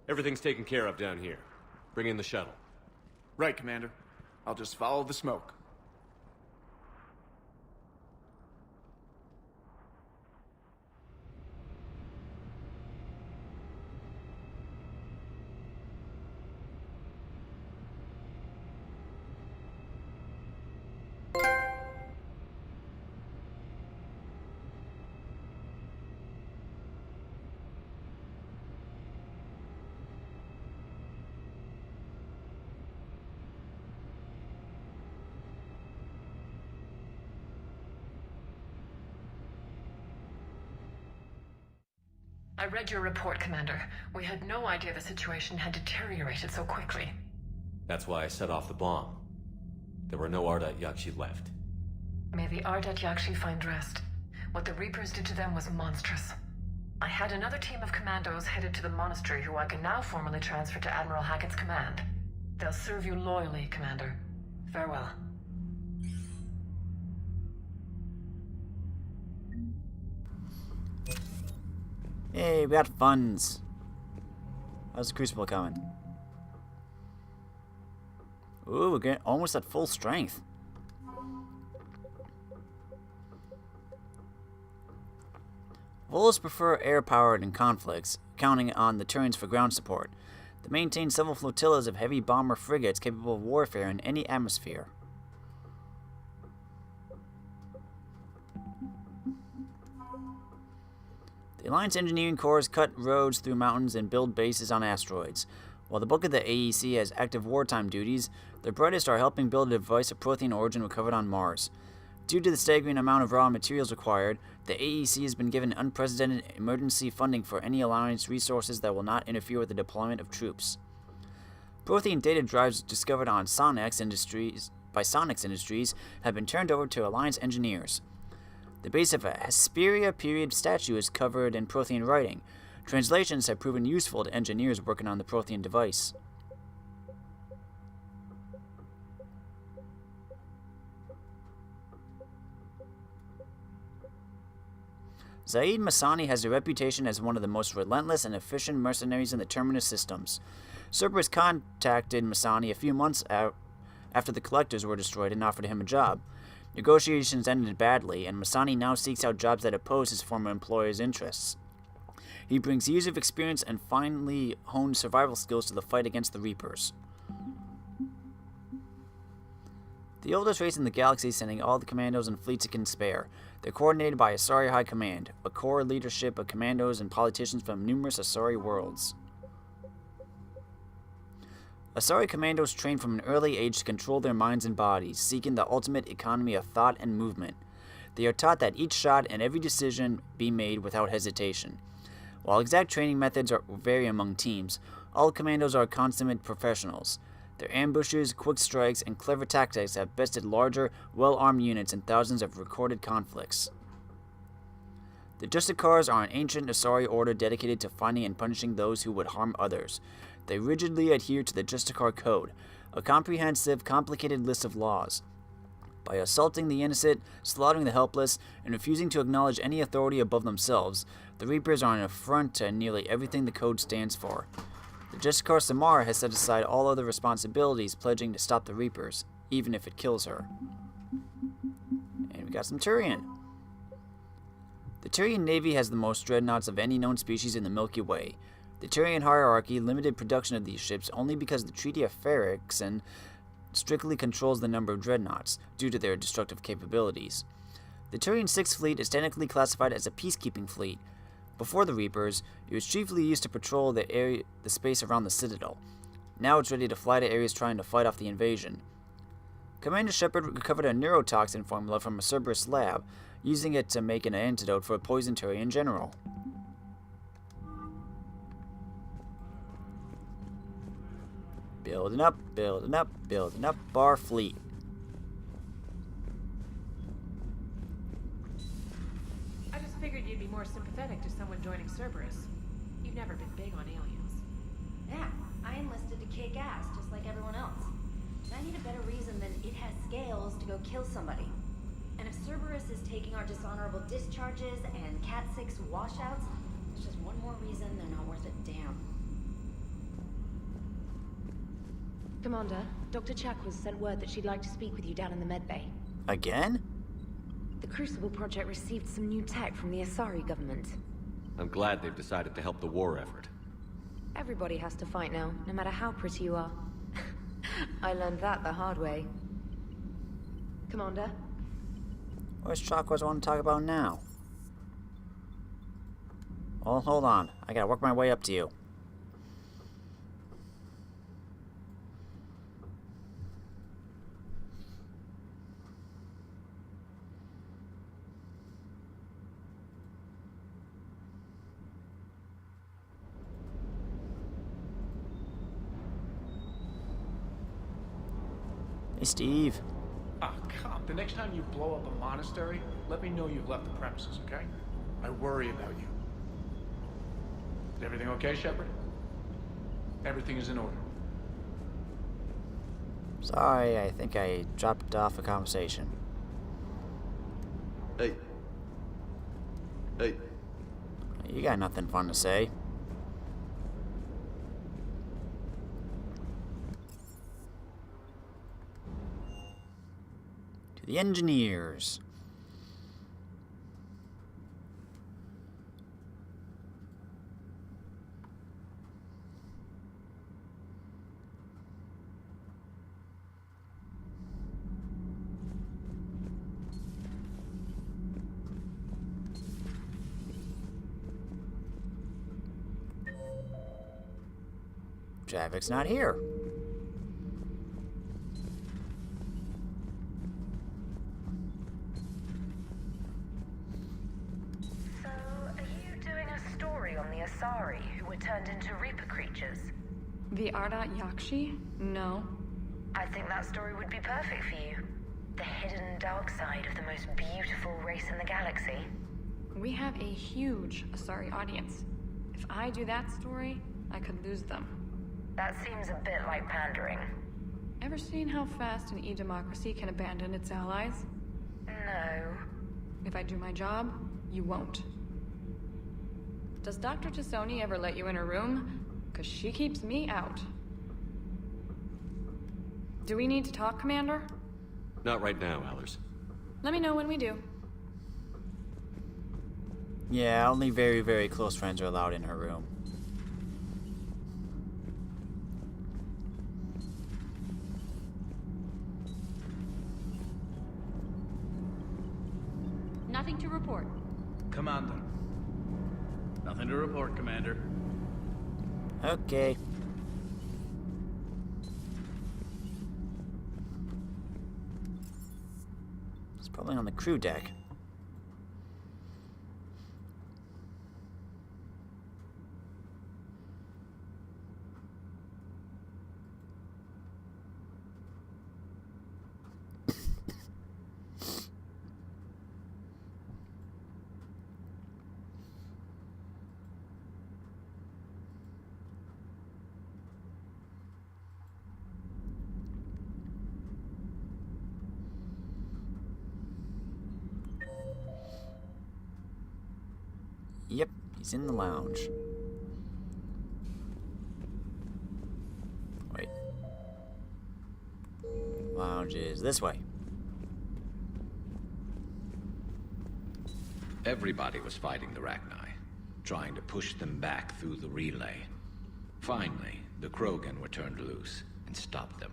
Everything's taken care of down here. Bring in the shuttle. Right, Commander. I'll just follow the smoke. I read your report, Commander. We had no idea the situation had deteriorated so quickly. That's why I set off the bomb. There were no Ardat-Yakshi left. May the Ardat-Yakshi find rest. What the Reapers did to them was monstrous. I had another team of commandos headed to the monastery who I can now formally transfer to Admiral Hackett's command. They'll serve you loyally, Commander. Farewell. Hey, we got funds. How's the Crucible coming? Ooh, we're getting almost at full strength. Volus prefer air-powered in conflicts, counting on the turns for ground support. They maintain several flotillas of heavy bomber frigates capable of warfare in any atmosphere. The Alliance Engineering Corps cut roads through mountains and build bases on asteroids. While the bulk of the AEC has active wartime duties, the brightest are helping build a device of Prothean origin recovered on Mars. Due to the staggering amount of raw materials required, the AEC has been given unprecedented emergency funding for any Alliance resources that will not interfere with the deployment of troops. Prothean data drives discovered on Sonex Industries have been turned over to Alliance engineers. The base of a Hesperia period statue is covered in Prothean writing. Translations have proven useful to engineers working on the Prothean device. Zaid Masani has a reputation as one of the most relentless and efficient mercenaries in the Terminus systems. Cerberus contacted Masani a few months after the Collectors were destroyed and offered him a job. Negotiations ended badly, and Masani now seeks out jobs that oppose his former employer's interests. He brings years of experience and finely honed survival skills to the fight against the Reapers. The oldest race in the galaxy, sending all the commandos and fleets it can spare. They're coordinated by Asari High Command, a core leadership of commandos and politicians from numerous Asari worlds. Asari commandos train from an early age to control their minds and bodies, seeking the ultimate economy of thought and movement. They are taught that each shot and every decision be made without hesitation. While exact training methods vary among teams, all commandos are consummate professionals. Their ambushes, quick strikes, and clever tactics have bested larger, well-armed units in thousands of recorded conflicts. The Justicars are an ancient Asari order dedicated to finding and punishing those who would harm others. They rigidly adhere to the Justicar Code, a comprehensive, complicated list of laws. By assaulting the innocent, slaughtering the helpless, and refusing to acknowledge any authority above themselves, the Reapers are an affront to nearly everything the Code stands for. The Justicar Samara has set aside all other responsibilities, pledging to stop the Reapers, even if it kills her. And we got some Turian. The Turian Navy has the most dreadnoughts of any known species in the Milky Way. The Turian hierarchy limited production of these ships only because the Treaty of Ferrixen strictly controls the number of dreadnoughts, due to their destructive capabilities. The Turian Sixth Fleet is technically classified as a peacekeeping fleet. Before the Reapers, it was chiefly used to patrol the space around the Citadel. Now it's ready to fly to areas trying to fight off the invasion. Commander Shepard recovered a neurotoxin formula from a Cerberus lab, using it to make an antidote for a poison Turian general. Building up, building up, building up our fleet. I just figured you'd be more sympathetic to someone joining Cerberus. You've never been big on aliens. Yeah, I enlisted to kick ass, just like everyone else. And I need a better reason than it has scales to go kill somebody. And if Cerberus is taking our dishonorable discharges and Cat 6 washouts, it's just one more reason they're not worth a damn. Commander, Dr. Chakwas sent word that she'd like to speak with you down in the medbay. Again? The Crucible Project received some new tech from the Asari government. I'm glad they've decided to help the war effort. Everybody has to fight now, no matter how pretty you are. I learned that the hard way. Commander? What's Chakwas want to talk about now? Well, hold on. I gotta work my way up to you. Hey, Steve. Ah, come. The next time you blow up a monastery, let me know you've left the premises, okay? I worry about you. Is everything okay, Shepard? Everything is in order. Sorry, I think I dropped off a conversation. Hey. Hey. You got nothing fun to say. The engineers. Javik's not here. Asari who were turned into Reaper creatures. The Ardat-Yakshi? No. I think that story would be perfect for you. The hidden dark side of the most beautiful race in the galaxy. We have a huge Asari audience. If I do that story, I could lose them. That seems a bit like pandering. Ever seen how fast an e-democracy can abandon its allies? No. If I do my job, you won't. Does Dr. Tassoni ever let you in her room? Because she keeps me out. Do we need to talk, Commander? Not right now, Allers. Let me know when we do. Yeah, only very, very close friends are allowed in her room. Nothing to report. Commander. Nothing to report, Commander. Okay. It's probably on the crew deck. Yep, he's in the lounge. Wait. Lounge is this way. Everybody was fighting the Rachni, trying to push them back through the relay. Finally, the Krogan were turned loose and stopped them.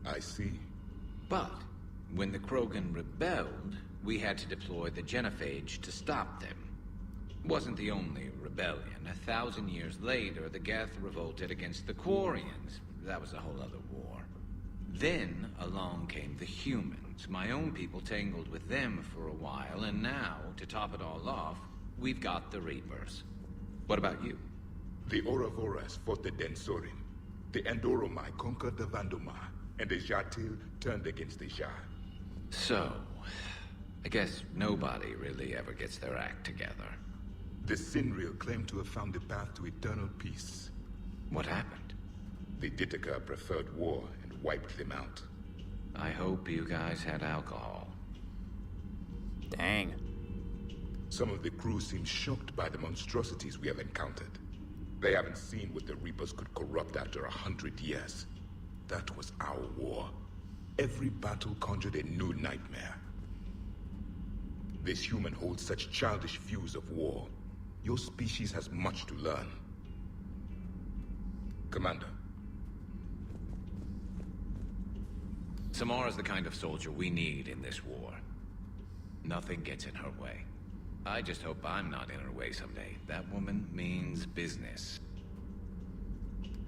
I see. But when the Krogan rebelled, we had to deploy the genophage to stop them. Wasn't the only rebellion. 1,000 years later, the Geth revolted against the Quarians. That was a whole other war. Then along came the humans. My own people tangled with them for a while, and now, to top it all off, we've got the Reapers. What about you? The Ouroboros fought the Densorin. The Andoromai conquered the Vandomai, and the Jatil turned against the Shah. So, I guess nobody really ever gets their act together. The Sinreal claimed to have found the path to eternal peace. What happened? The Ditaka preferred war and wiped them out. I hope you guys had alcohol. Dang. Some of the crew seem shocked by the monstrosities we have encountered. They haven't seen what the Reapers could corrupt after 100 years. That was our war. Every battle conjured a new nightmare. This human holds such childish views of war. Your species has much to learn. Commander. Samara's the kind of soldier we need in this war. Nothing gets in her way. I just hope I'm not in her way someday. That woman means business.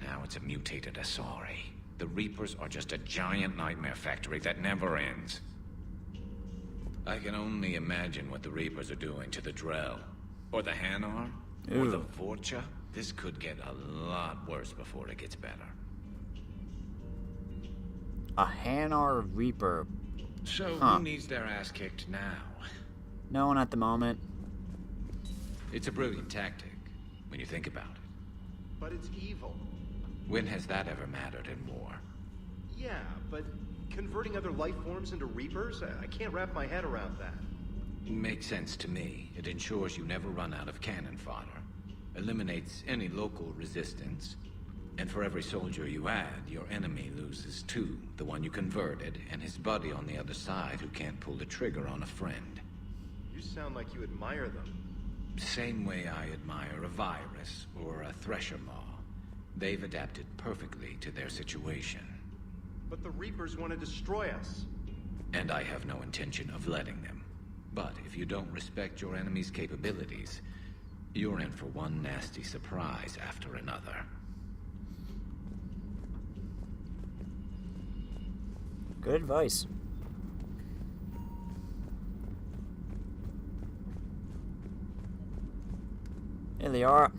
Now it's a mutated asari. The Reapers are just a giant nightmare factory that never ends. I can only imagine what the Reapers are doing to the Drell. Or the Hanar. Or the Vorcha. This could get a lot worse before it gets better. A Hanar Reaper. So who needs their ass kicked now? No one at the moment. It's a brilliant tactic, when you think about it. But it's evil. When has that ever mattered in war? Yeah, but converting other life forms into Reapers? I can't wrap my head around that. Makes sense to me. It ensures you never run out of cannon fodder. Eliminates any local resistance. And for every soldier you add, your enemy loses two. The one you converted, and his buddy on the other side who can't pull the trigger on a friend. You sound like you admire them. Same way I admire a virus or a thresher maw. They've adapted perfectly to their situation. But the Reapers want to destroy us. And I have no intention of letting them. But if you don't respect your enemy's capabilities, you're in for one nasty surprise after another. Good advice. Here they are.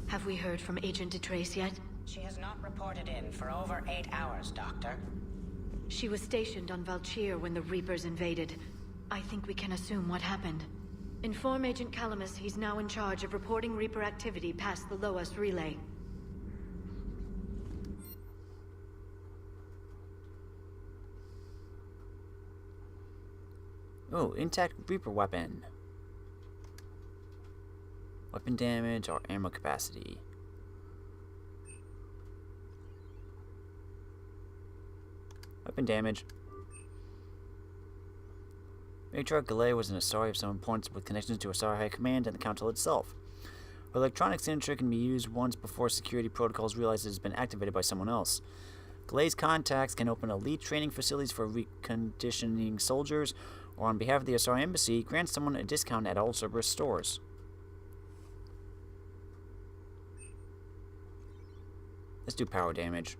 Have we heard from Agent DeTrace yet? She has not reported in for over 8 hours, Doctor. She was stationed on Valchir when the Reapers invaded. I think we can assume what happened. Inform Agent Calamus he's now in charge of reporting Reaper activity past the Loas relay. Oh, intact Reaper weapon. Weapon damage or ammo capacity. Weapon damage. Matriarch Galay was an Asari of some importance with connections to Asari High Command and the Council itself. Her electronic signature can be used once before security protocols realize it has been activated by someone else. Galay's contacts can open elite training facilities for reconditioning soldiers, or on behalf of the Asari Embassy, grant someone a discount at all Cerberus stores. Let's do power damage.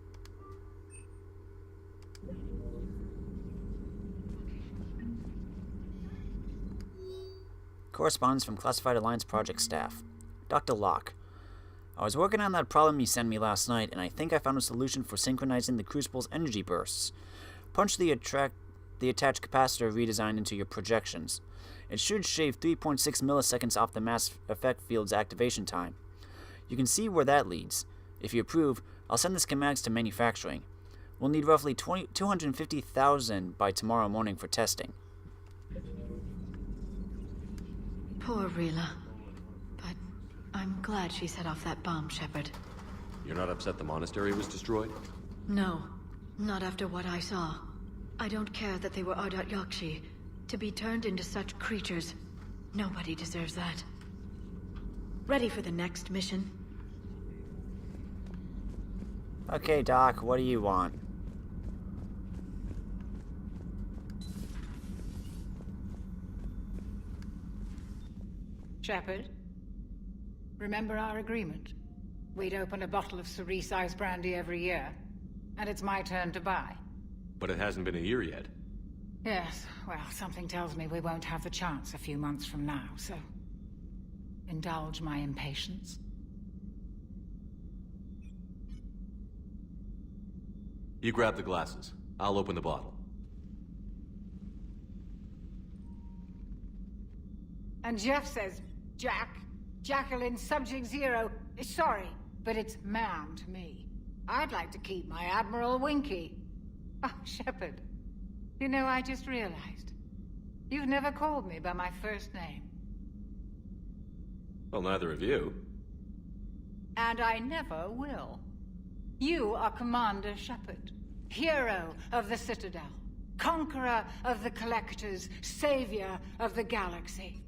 Correspondence from Classified Alliance Project staff. Dr. Locke. I was working on that problem you sent me last night, and I think I found a solution for synchronizing the Crucible's energy bursts. Punch the attached capacitor redesign into your projections. It should shave 3.6 milliseconds off the mass effect field's activation time. You can see where that leads. If you approve, I'll send the schematics to manufacturing. We'll need roughly 250,000 by tomorrow morning for testing. Poor Rila. But I'm glad she set off that bomb, Shepard. You're not upset the monastery was destroyed? No, not after what I saw. I don't care that they were Ardat-Yakshi. To be turned into such creatures, nobody deserves that. Ready for the next mission? Okay, Doc, what do you want? Shepard, remember our agreement? We'd open a bottle of cerise brandy every year, and it's my turn to buy. But it hasn't been a year yet. Yes, well, something tells me we won't have the chance a few months from now, so... indulge my impatience. You grab the glasses. I'll open the bottle. And Jeff says, Jacqueline, Subject Zero, sorry, but it's ma'am to me. I'd like to keep my Admiral Winky. Oh, Shepard, you know, I just realized. You've never called me by my first name. Well, neither of you. And I never will. You are Commander Shepard, hero of the Citadel, conqueror of the Collectors, savior of the galaxy.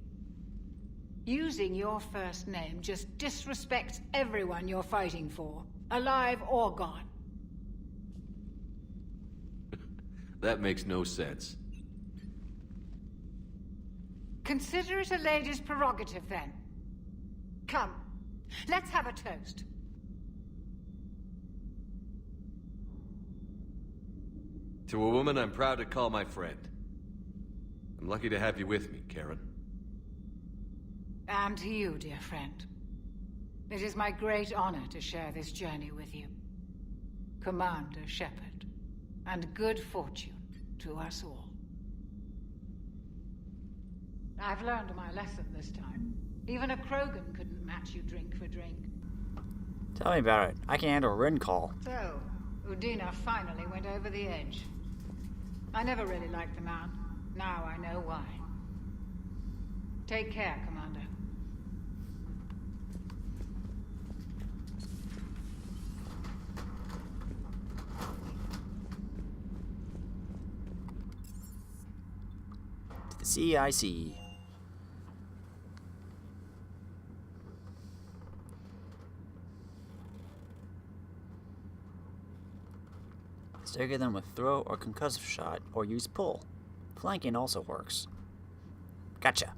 Using your first name just disrespects everyone you're fighting for, alive or gone. That makes no sense. Consider it a lady's prerogative, then. Come, let's have a toast. To a woman I'm proud to call my friend. I'm lucky to have you with me, Karen. And to you, dear friend. It is my great honor to share this journey with you. Commander Shepard. And good fortune to us all. I've learned my lesson this time. Even a Krogan couldn't match you drink for drink. Tell me about it. I can handle a Rin call. So, Udina finally went over the edge. I never really liked the man. Now I know why. Take care, Commander. To the CIC. Stagger them with throw or concussive shot, or use pull. Flanking also works. Gotcha.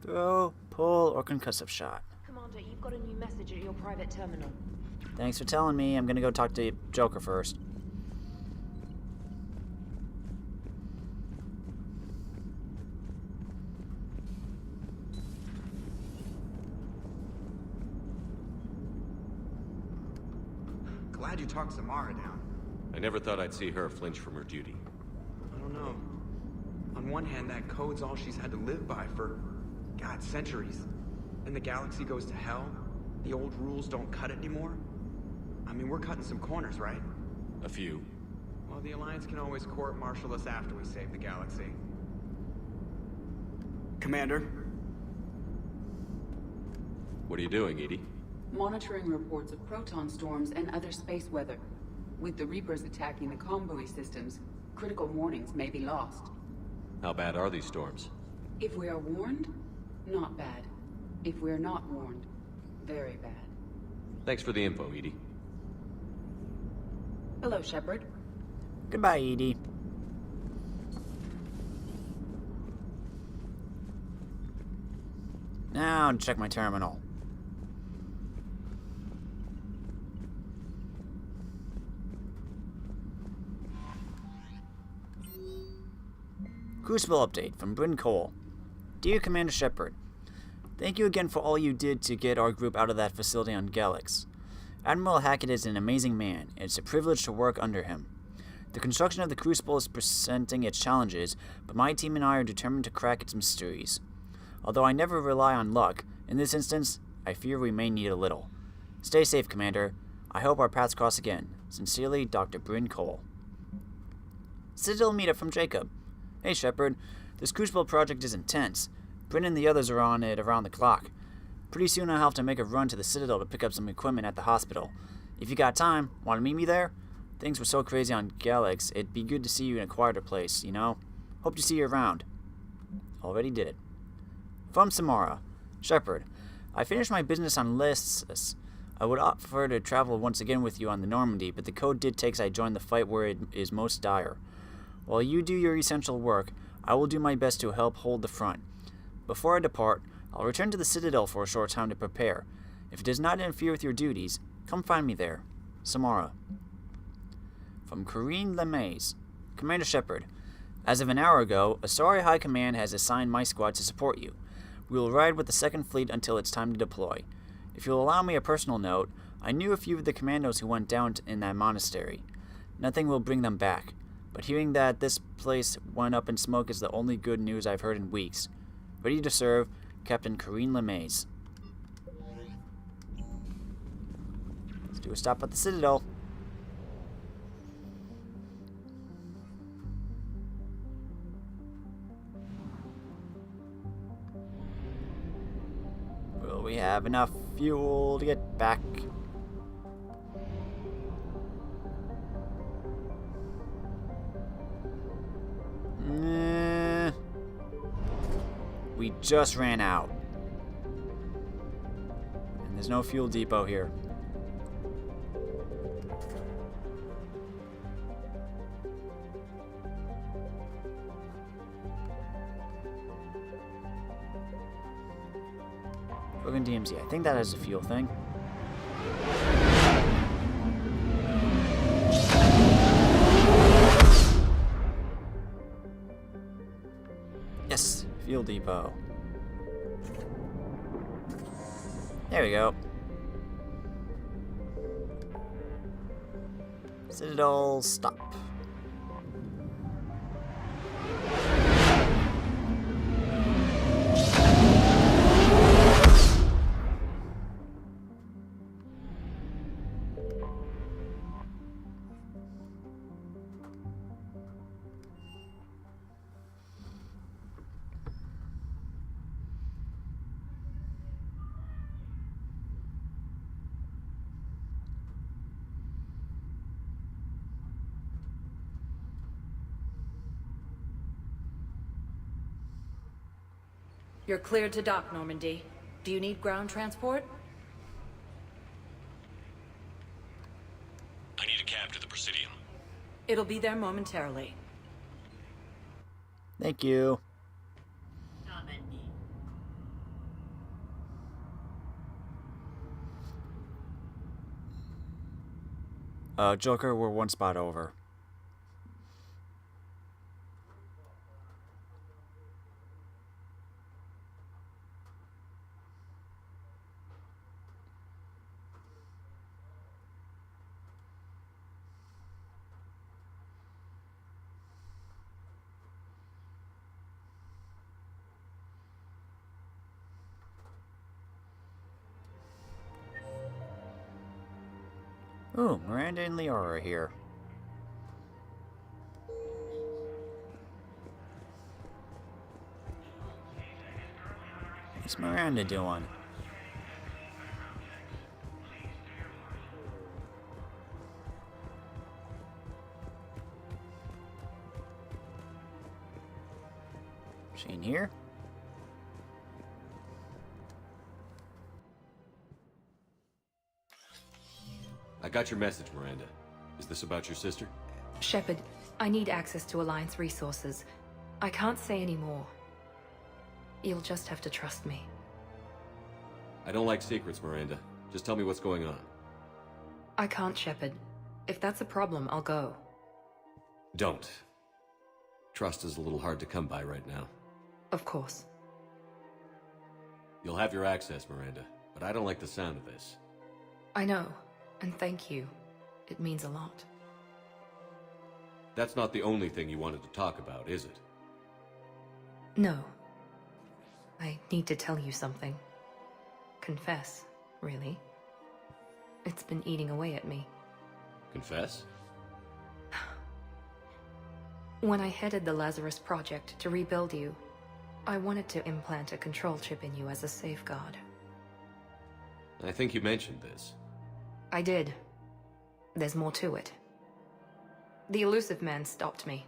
Throw, pull, or concussive shot. Commander, you've got a new message at your private terminal. Thanks for telling me. I'm gonna go talk to Joker first. Glad you talked Samara down. I never thought I'd see her flinch from her duty. I don't know. On one hand, that code's all she's had to live by for, God, centuries. And the galaxy goes to hell. The old rules don't cut it anymore. I mean, we're cutting some corners, right? A few. Well, the Alliance can always court-martial us after we save the galaxy. Commander? What are you doing, Edie? Monitoring reports of proton storms and other space weather. With the Reapers attacking the comm buoy systems, critical warnings may be lost. How bad are these storms? If we are warned, not bad. If we are not warned, very bad. Thanks for the info, Edie. Hello, Shepard. Goodbye, Edie. Now check my terminal. Crucible update from Bryn Cole. Dear Commander Shepard, thank you again for all you did to get our group out of that facility on Galax. Admiral Hackett is an amazing man, and it's a privilege to work under him. The construction of the Crucible is presenting its challenges, but my team and I are determined to crack its mysteries. Although I never rely on luck, in this instance, I fear we may need a little. Stay safe, Commander. I hope our paths cross again. Sincerely, Dr. Bryn Cole. Citadel meetup from Jacob. Hey Shepard, This Crucible project is intense. Bryn and the others are on it around the clock. Pretty soon I'll have to make a run to the Citadel to pick up some equipment at the hospital. If you got time, want to meet me there? Things were so crazy on Galax, it'd be good to see you in a quieter place, you know? Hope to see you around. Already did it. From Samara. Shepard, I finished my business on lists. I would offer to travel once again with you on the Normandy, but the code dictates I join the fight where it is most dire. While you do your essential work, I will do my best to help hold the front. Before I depart, I'll return to the Citadel for a short time to prepare. If it does not interfere with your duties, come find me there. Samara. From Corrine Lemaze. Commander Shepard, as of an hour ago, Asari High Command has assigned my squad to support you. We will ride with the 2nd Fleet until it's time to deploy. If you'll allow me a personal note, I knew a few of the commandos who went down in that monastery. Nothing will bring them back, but hearing that this place went up in smoke is the only good news I've heard in weeks. Ready to serve, Captain Corrine Lemaze. Let's do a stop at the Citadel. Will we have enough fuel to get back? Nah. We just ran out. And there's no fuel depot here. Broken DMZ. I think that is a fuel thing. Yes, fuel depot. There we go. Citadel, stop. You're cleared to dock, Normandy. Do you need ground transport? I need a cab to the Presidium. It'll be there momentarily. Thank you. Joker, we're one spot over. Ooh, Miranda and Liara are here. What's Miranda doing? Is she in here? I got your message, Miranda. Is this about your sister? Shepard, I need access to Alliance resources. I can't say any more. You'll just have to trust me. I don't like secrets, Miranda. Just tell me what's going on. I can't, Shepard. If that's a problem, I'll go. Don't. Trust is a little hard to come by right now. Of course. You'll have your access, Miranda, but I don't like the sound of this. I know, and thank you. It means a lot. That's not the only thing you wanted to talk about, is it? No. I need to tell you something. Confess, really. It's been eating away at me. Confess? When I headed the Lazarus Project to rebuild you, I wanted to implant a control chip in you as a safeguard. I think you mentioned this. I did. There's more to it. The elusive man stopped me.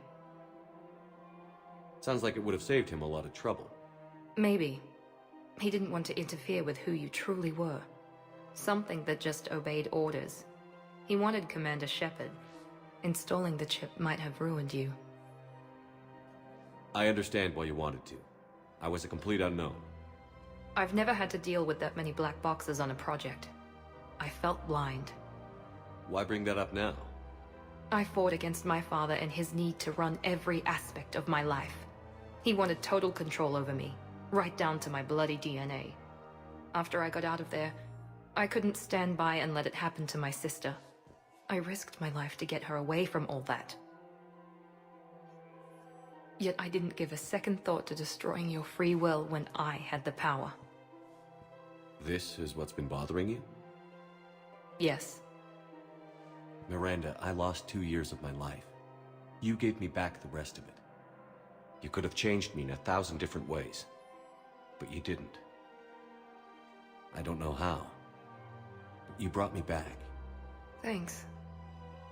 Sounds like it would have saved him a lot of trouble. Maybe. He didn't want to interfere with who you truly were. Something that just obeyed orders. He wanted Commander Shepard. Installing the chip might have ruined you. I understand why you wanted to. I was a complete unknown. I've never had to deal with that many black boxes on a project. I felt blind. Why bring that up now? I fought against my father and his need to run every aspect of my life. He wanted total control over me, right down to my bloody DNA. After I got out of there, I couldn't stand by and let it happen to my sister. I risked my life to get her away from all that. Yet I didn't give a second thought to destroying your free will when I had the power. This is what's been bothering you? Yes. Miranda, I lost 2 years of my life. You gave me back the rest of it. You could have changed me in 1,000 different ways, but you didn't. I don't know how, but you brought me back. Thanks.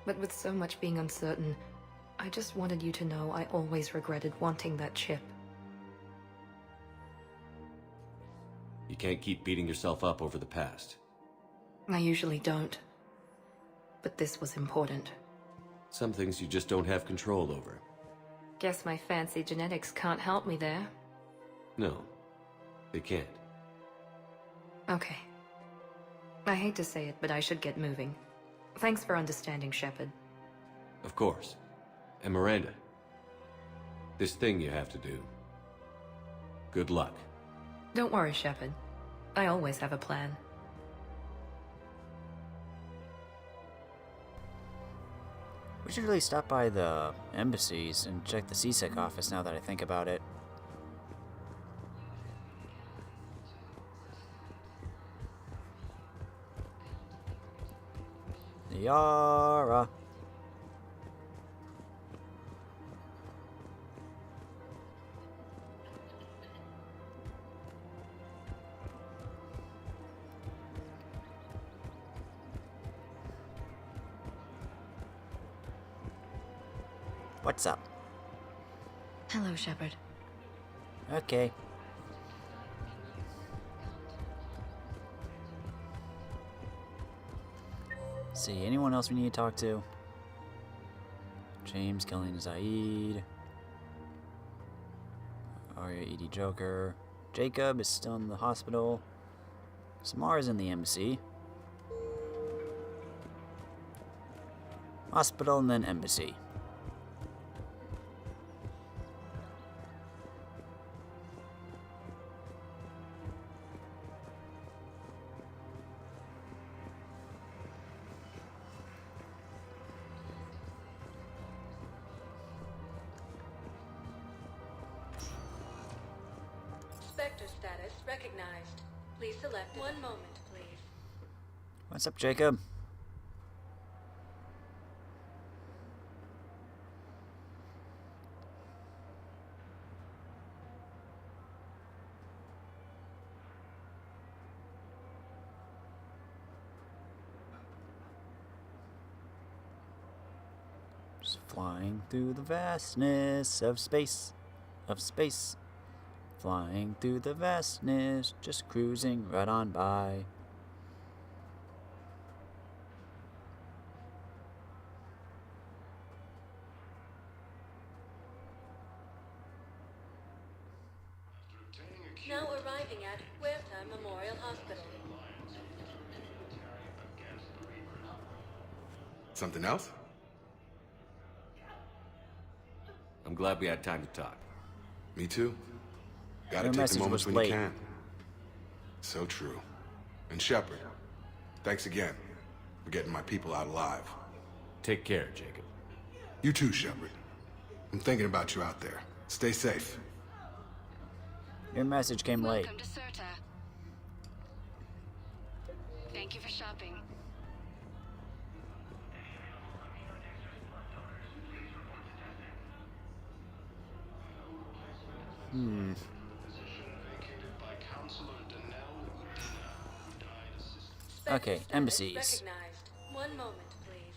But with so much being uncertain, I just wanted you to know I always regretted wanting that chip. You can't keep beating yourself up over the past. I usually don't. But this was important. Some things you just don't have control over. Guess my fancy genetics can't help me there. No, they can't. Okay. I hate to say it, but I should get moving. Thanks for understanding, Shepard. Of course. And Miranda, this thing you have to do. Good luck. Don't worry, Shepard. I always have a plan. We should really stop by the embassies and check the CSEC office now that I think about it. Yara. What's up? Hello, Shepard. Okay. See, anyone else we need to talk to? James killing Zaid. Arya, Edie, Joker. Jacob is still in the hospital. Samara's in the embassy. Hospital and then embassy. Spectre status recognized. Please select one moment, please. What's up, Jacob? Just flying through the vastness of space. Flying through the vastness, just cruising right on by. Now arriving at Huerta Memorial Hospital. Something else? I'm glad we had time to talk. Me too. Gotta Your take the message moments was when late. you can. So true. And Shepard, thanks again for getting my people out alive. Take care, Jacob. You too, Shepard. I'm thinking about you out there. Stay safe. Your message came late. Welcome to Serta. Thank you for shopping. Okay, embassies. Recognized. One moment, please.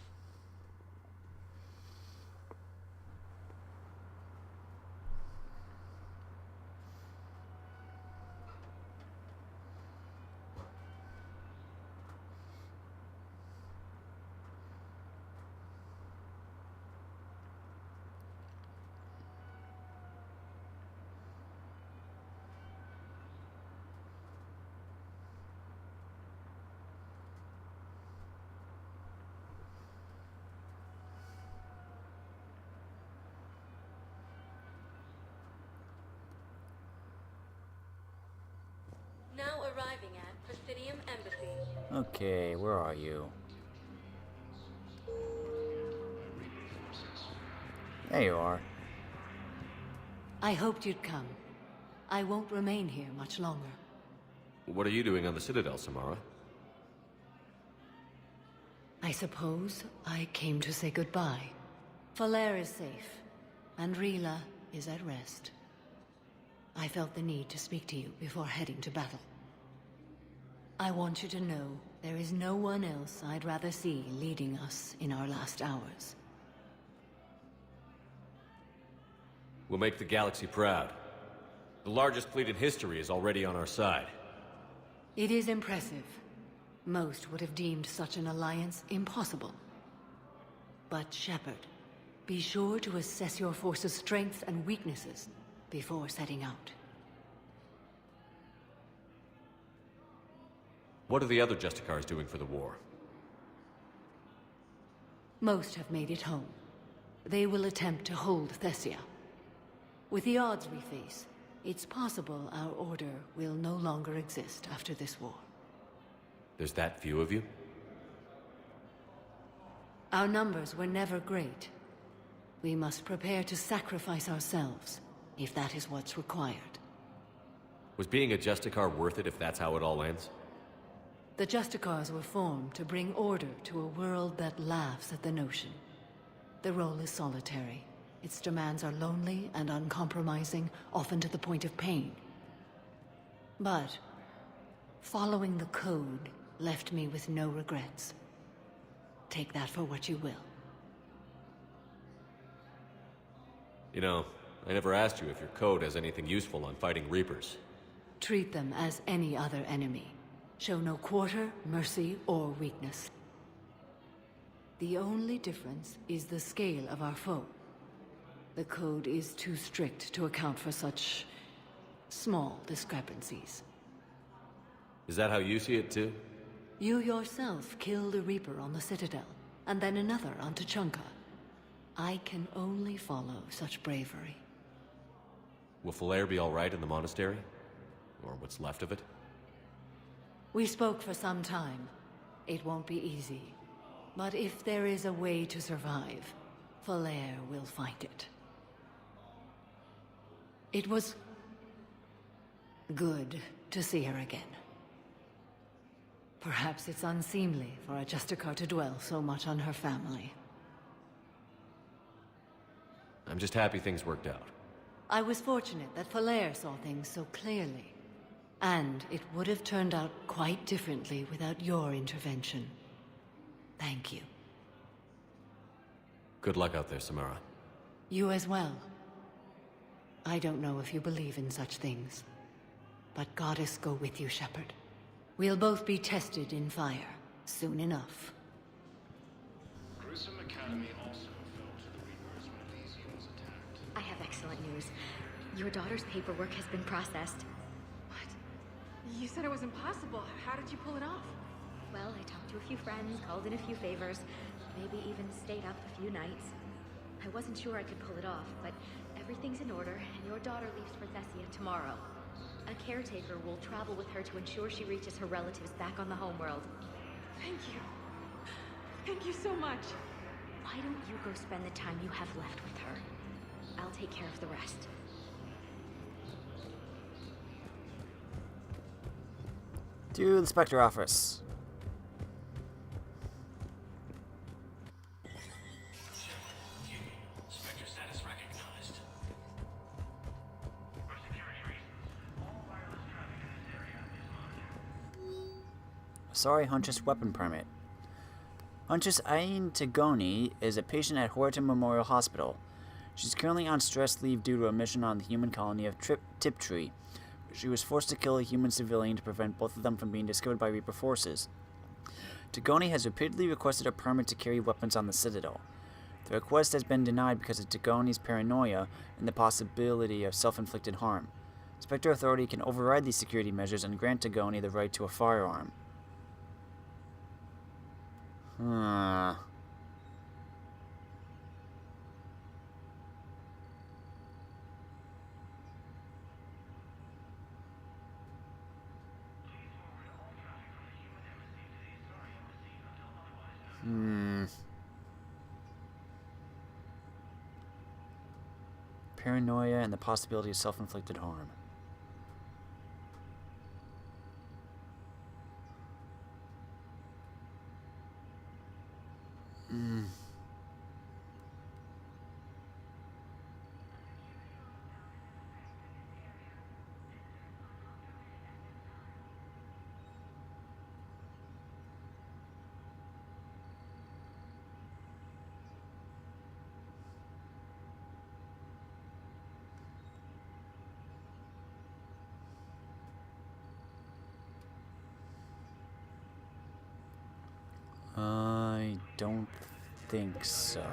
Now arriving at Presidium Embassy. Okay, where are you? There you are. I hoped you'd come. I won't remain here much longer. What are you doing on the Citadel, Samara? I suppose I came to say goodbye. Falair is safe, and Rila is at rest. I felt the need to speak to you before heading to battle. I want you to know there is no one else I'd rather see leading us in our last hours. We'll make the galaxy proud. The largest fleet in history is already on our side. It is impressive. Most would have deemed such an alliance impossible. But Shepard, be sure to assess your force's strengths and weaknesses before setting out. What are the other Justicars doing for the war? Most have made it home. They will attempt to hold Thessia. With the odds we face, it's possible our order will no longer exist after this war. There's that few of you? Our numbers were never great. We must prepare to sacrifice ourselves, if that is what's required. Was being a Justicar worth it if that's how it all ends? The Justicars were formed to bring order to a world that laughs at the notion. The role is solitary. Its demands are lonely and uncompromising, often to the point of pain. But following the code left me with no regrets. Take that for what you will. You know, I never asked you if your code has anything useful on fighting Reapers. Treat them as any other enemy. Show no quarter, mercy, or weakness. The only difference is the scale of our foe. The code is too strict to account for such small discrepancies. Is that how you see it too? You yourself killed a Reaper on the Citadel, and then another on Tuchanka. I can only follow such bravery. Will Falair be alright in the monastery? Or what's left of it? We spoke for some time. It won't be easy. But if there is a way to survive, Falair will find it. It was good to see her again. Perhaps it's unseemly for a Justicar to dwell so much on her family. I'm just happy things worked out. I was fortunate that Falair saw things so clearly. And it would have turned out quite differently without your intervention. Thank you. Good luck out there, Samara. You as well. I don't know if you believe in such things, but Goddess go with you, Shepard. We'll both be tested in fire, soon enough. Gruesome Academy also fell to the Reapers when Elysium was attacked. I have excellent news. Your daughter's paperwork has been processed. What? You said it was impossible. How did you pull it off? Well, I talked to a few friends, called in a few favors, maybe even stayed up a few nights. I wasn't sure I could pull it off, but everything's in order, and your daughter leaves for Thessia tomorrow. A caretaker will travel with her to ensure she reaches her relatives back on the homeworld. Thank you. Thank you so much. Why don't you go spend the time you have left with her? I'll take care of the rest. To the Spectre office. Spectre status recognized. Asari Huntress weapon permit. Huntress Ain Tigoni is a patient at Horton Memorial Hospital. She's currently on stress leave due to a mission on the human colony of Tiptree. She was forced to kill a human civilian to prevent both of them from being discovered by Reaper forces. Tigoni has repeatedly requested a permit to carry weapons on the Citadel. The request has been denied because of Tigoni's paranoia and the possibility of self-inflicted harm. Spectre Authority can override these security measures and grant Tigoni the right to a firearm. Paranoia and the possibility of self-inflicted harm. I don't think so.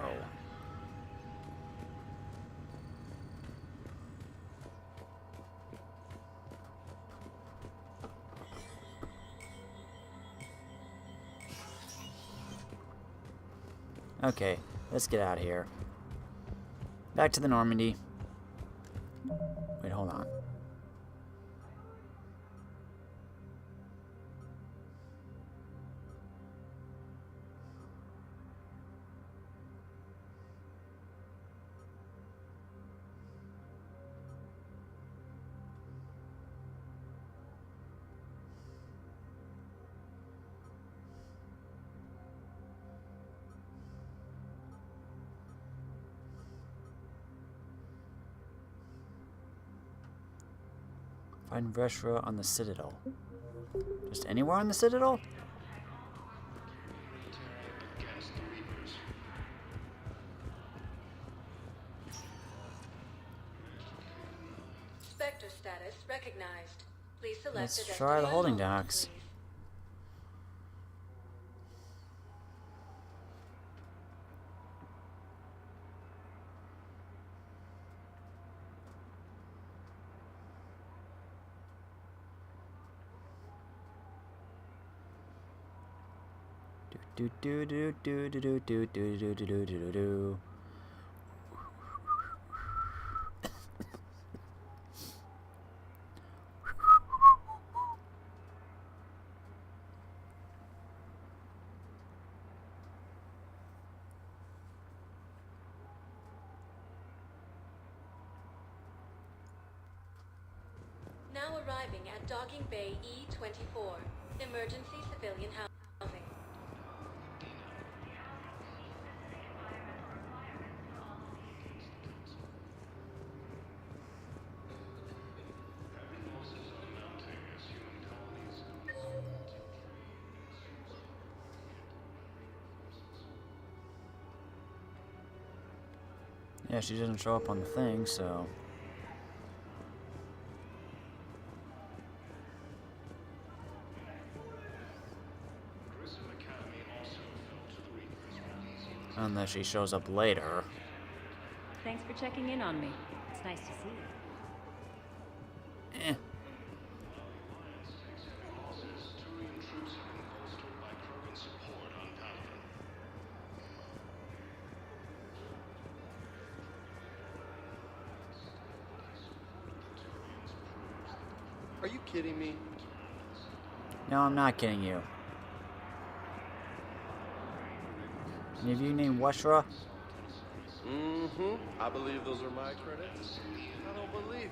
Okay, let's get out of here. Back to the Normandy. Wait, hold on. Find Reshra on the Citadel. Just anywhere on the Citadel? Spectre status recognized. Please select Let's a try the destiny holding unknown, docks. please. Do do do do do do do do do do do do do. Now arriving at Docking Bay E-24, emergency civilian housing. Yeah, she doesn't show up on the thing, so... Unless she shows up later. Thanks for checking in on me. It's nice to see you. Eh. Are you kidding me? No, I'm not kidding you. Any of you named Weshra? Mm-hmm. I believe those are my credits. I don't believe it.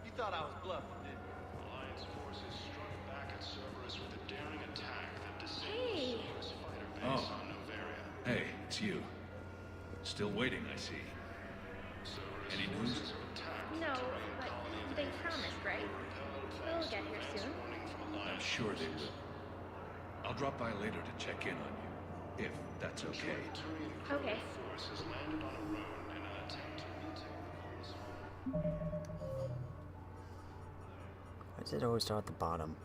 You thought I was bluffing, didn't you? Alliance forces struck back at Cerberus with a daring attack that disabled Cerberus fighter base on Noveria. Hey, it's you. Still waiting, I see. Any news? No, but they promised, right? We'll get here soon. I'm sure they will. I'll drop by later to check in on you, if that's okay. Okay. Why does it always start at the bottom?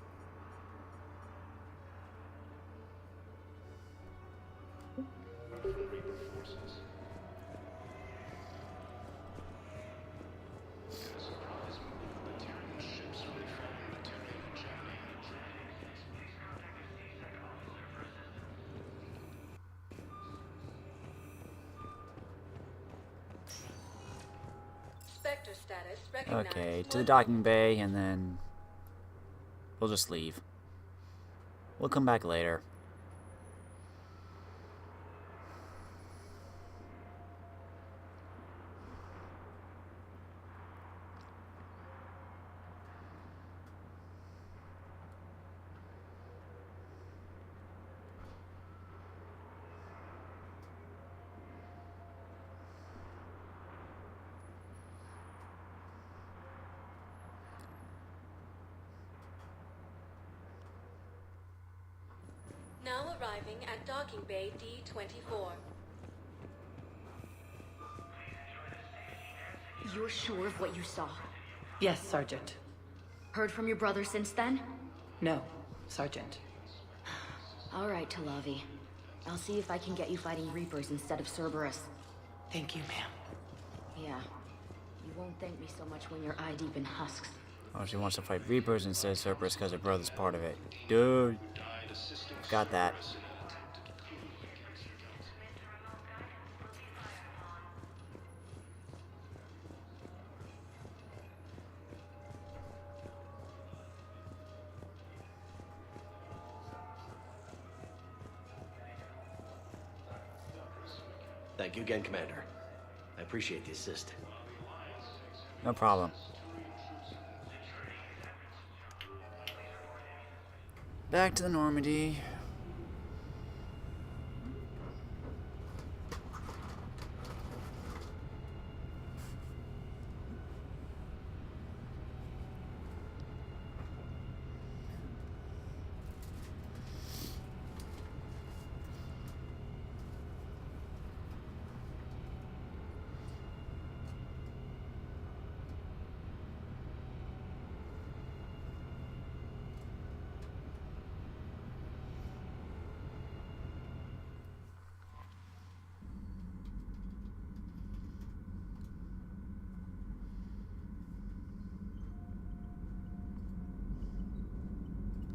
Spectre status recognized. Okay, to the docking bay, and then we'll just leave. We'll come back later. Now arriving at docking bay D-24. You're sure of what you saw? Yes, Sergeant. Heard from your brother since then? No, Sergeant. All right, Talavi. I'll see if I can get you fighting Reapers instead of Cerberus. Thank you, ma'am. Yeah. You won't thank me so much when you're eye-deep in husks. Oh, she wants to fight Reapers instead of Cerberus because her brother's part of it. Dude. Got that. Thank you again, Commander. I appreciate the assist. No problem. Back to the Normandy.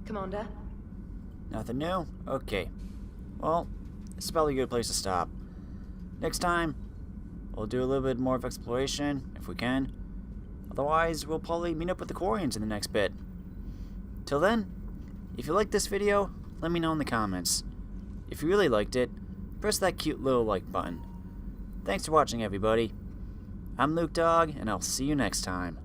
Commander? Nothing new? Okay. Well, this is probably a good place to stop. Next time, we'll do a little bit more of exploration, if we can. Otherwise, we'll probably meet up with the Quarians in the next bit. Till then, if you liked this video, let me know in the comments. If you really liked it, press that cute little like button. Thanks for watching, everybody. I'm Luke Dog, and I'll see you next time.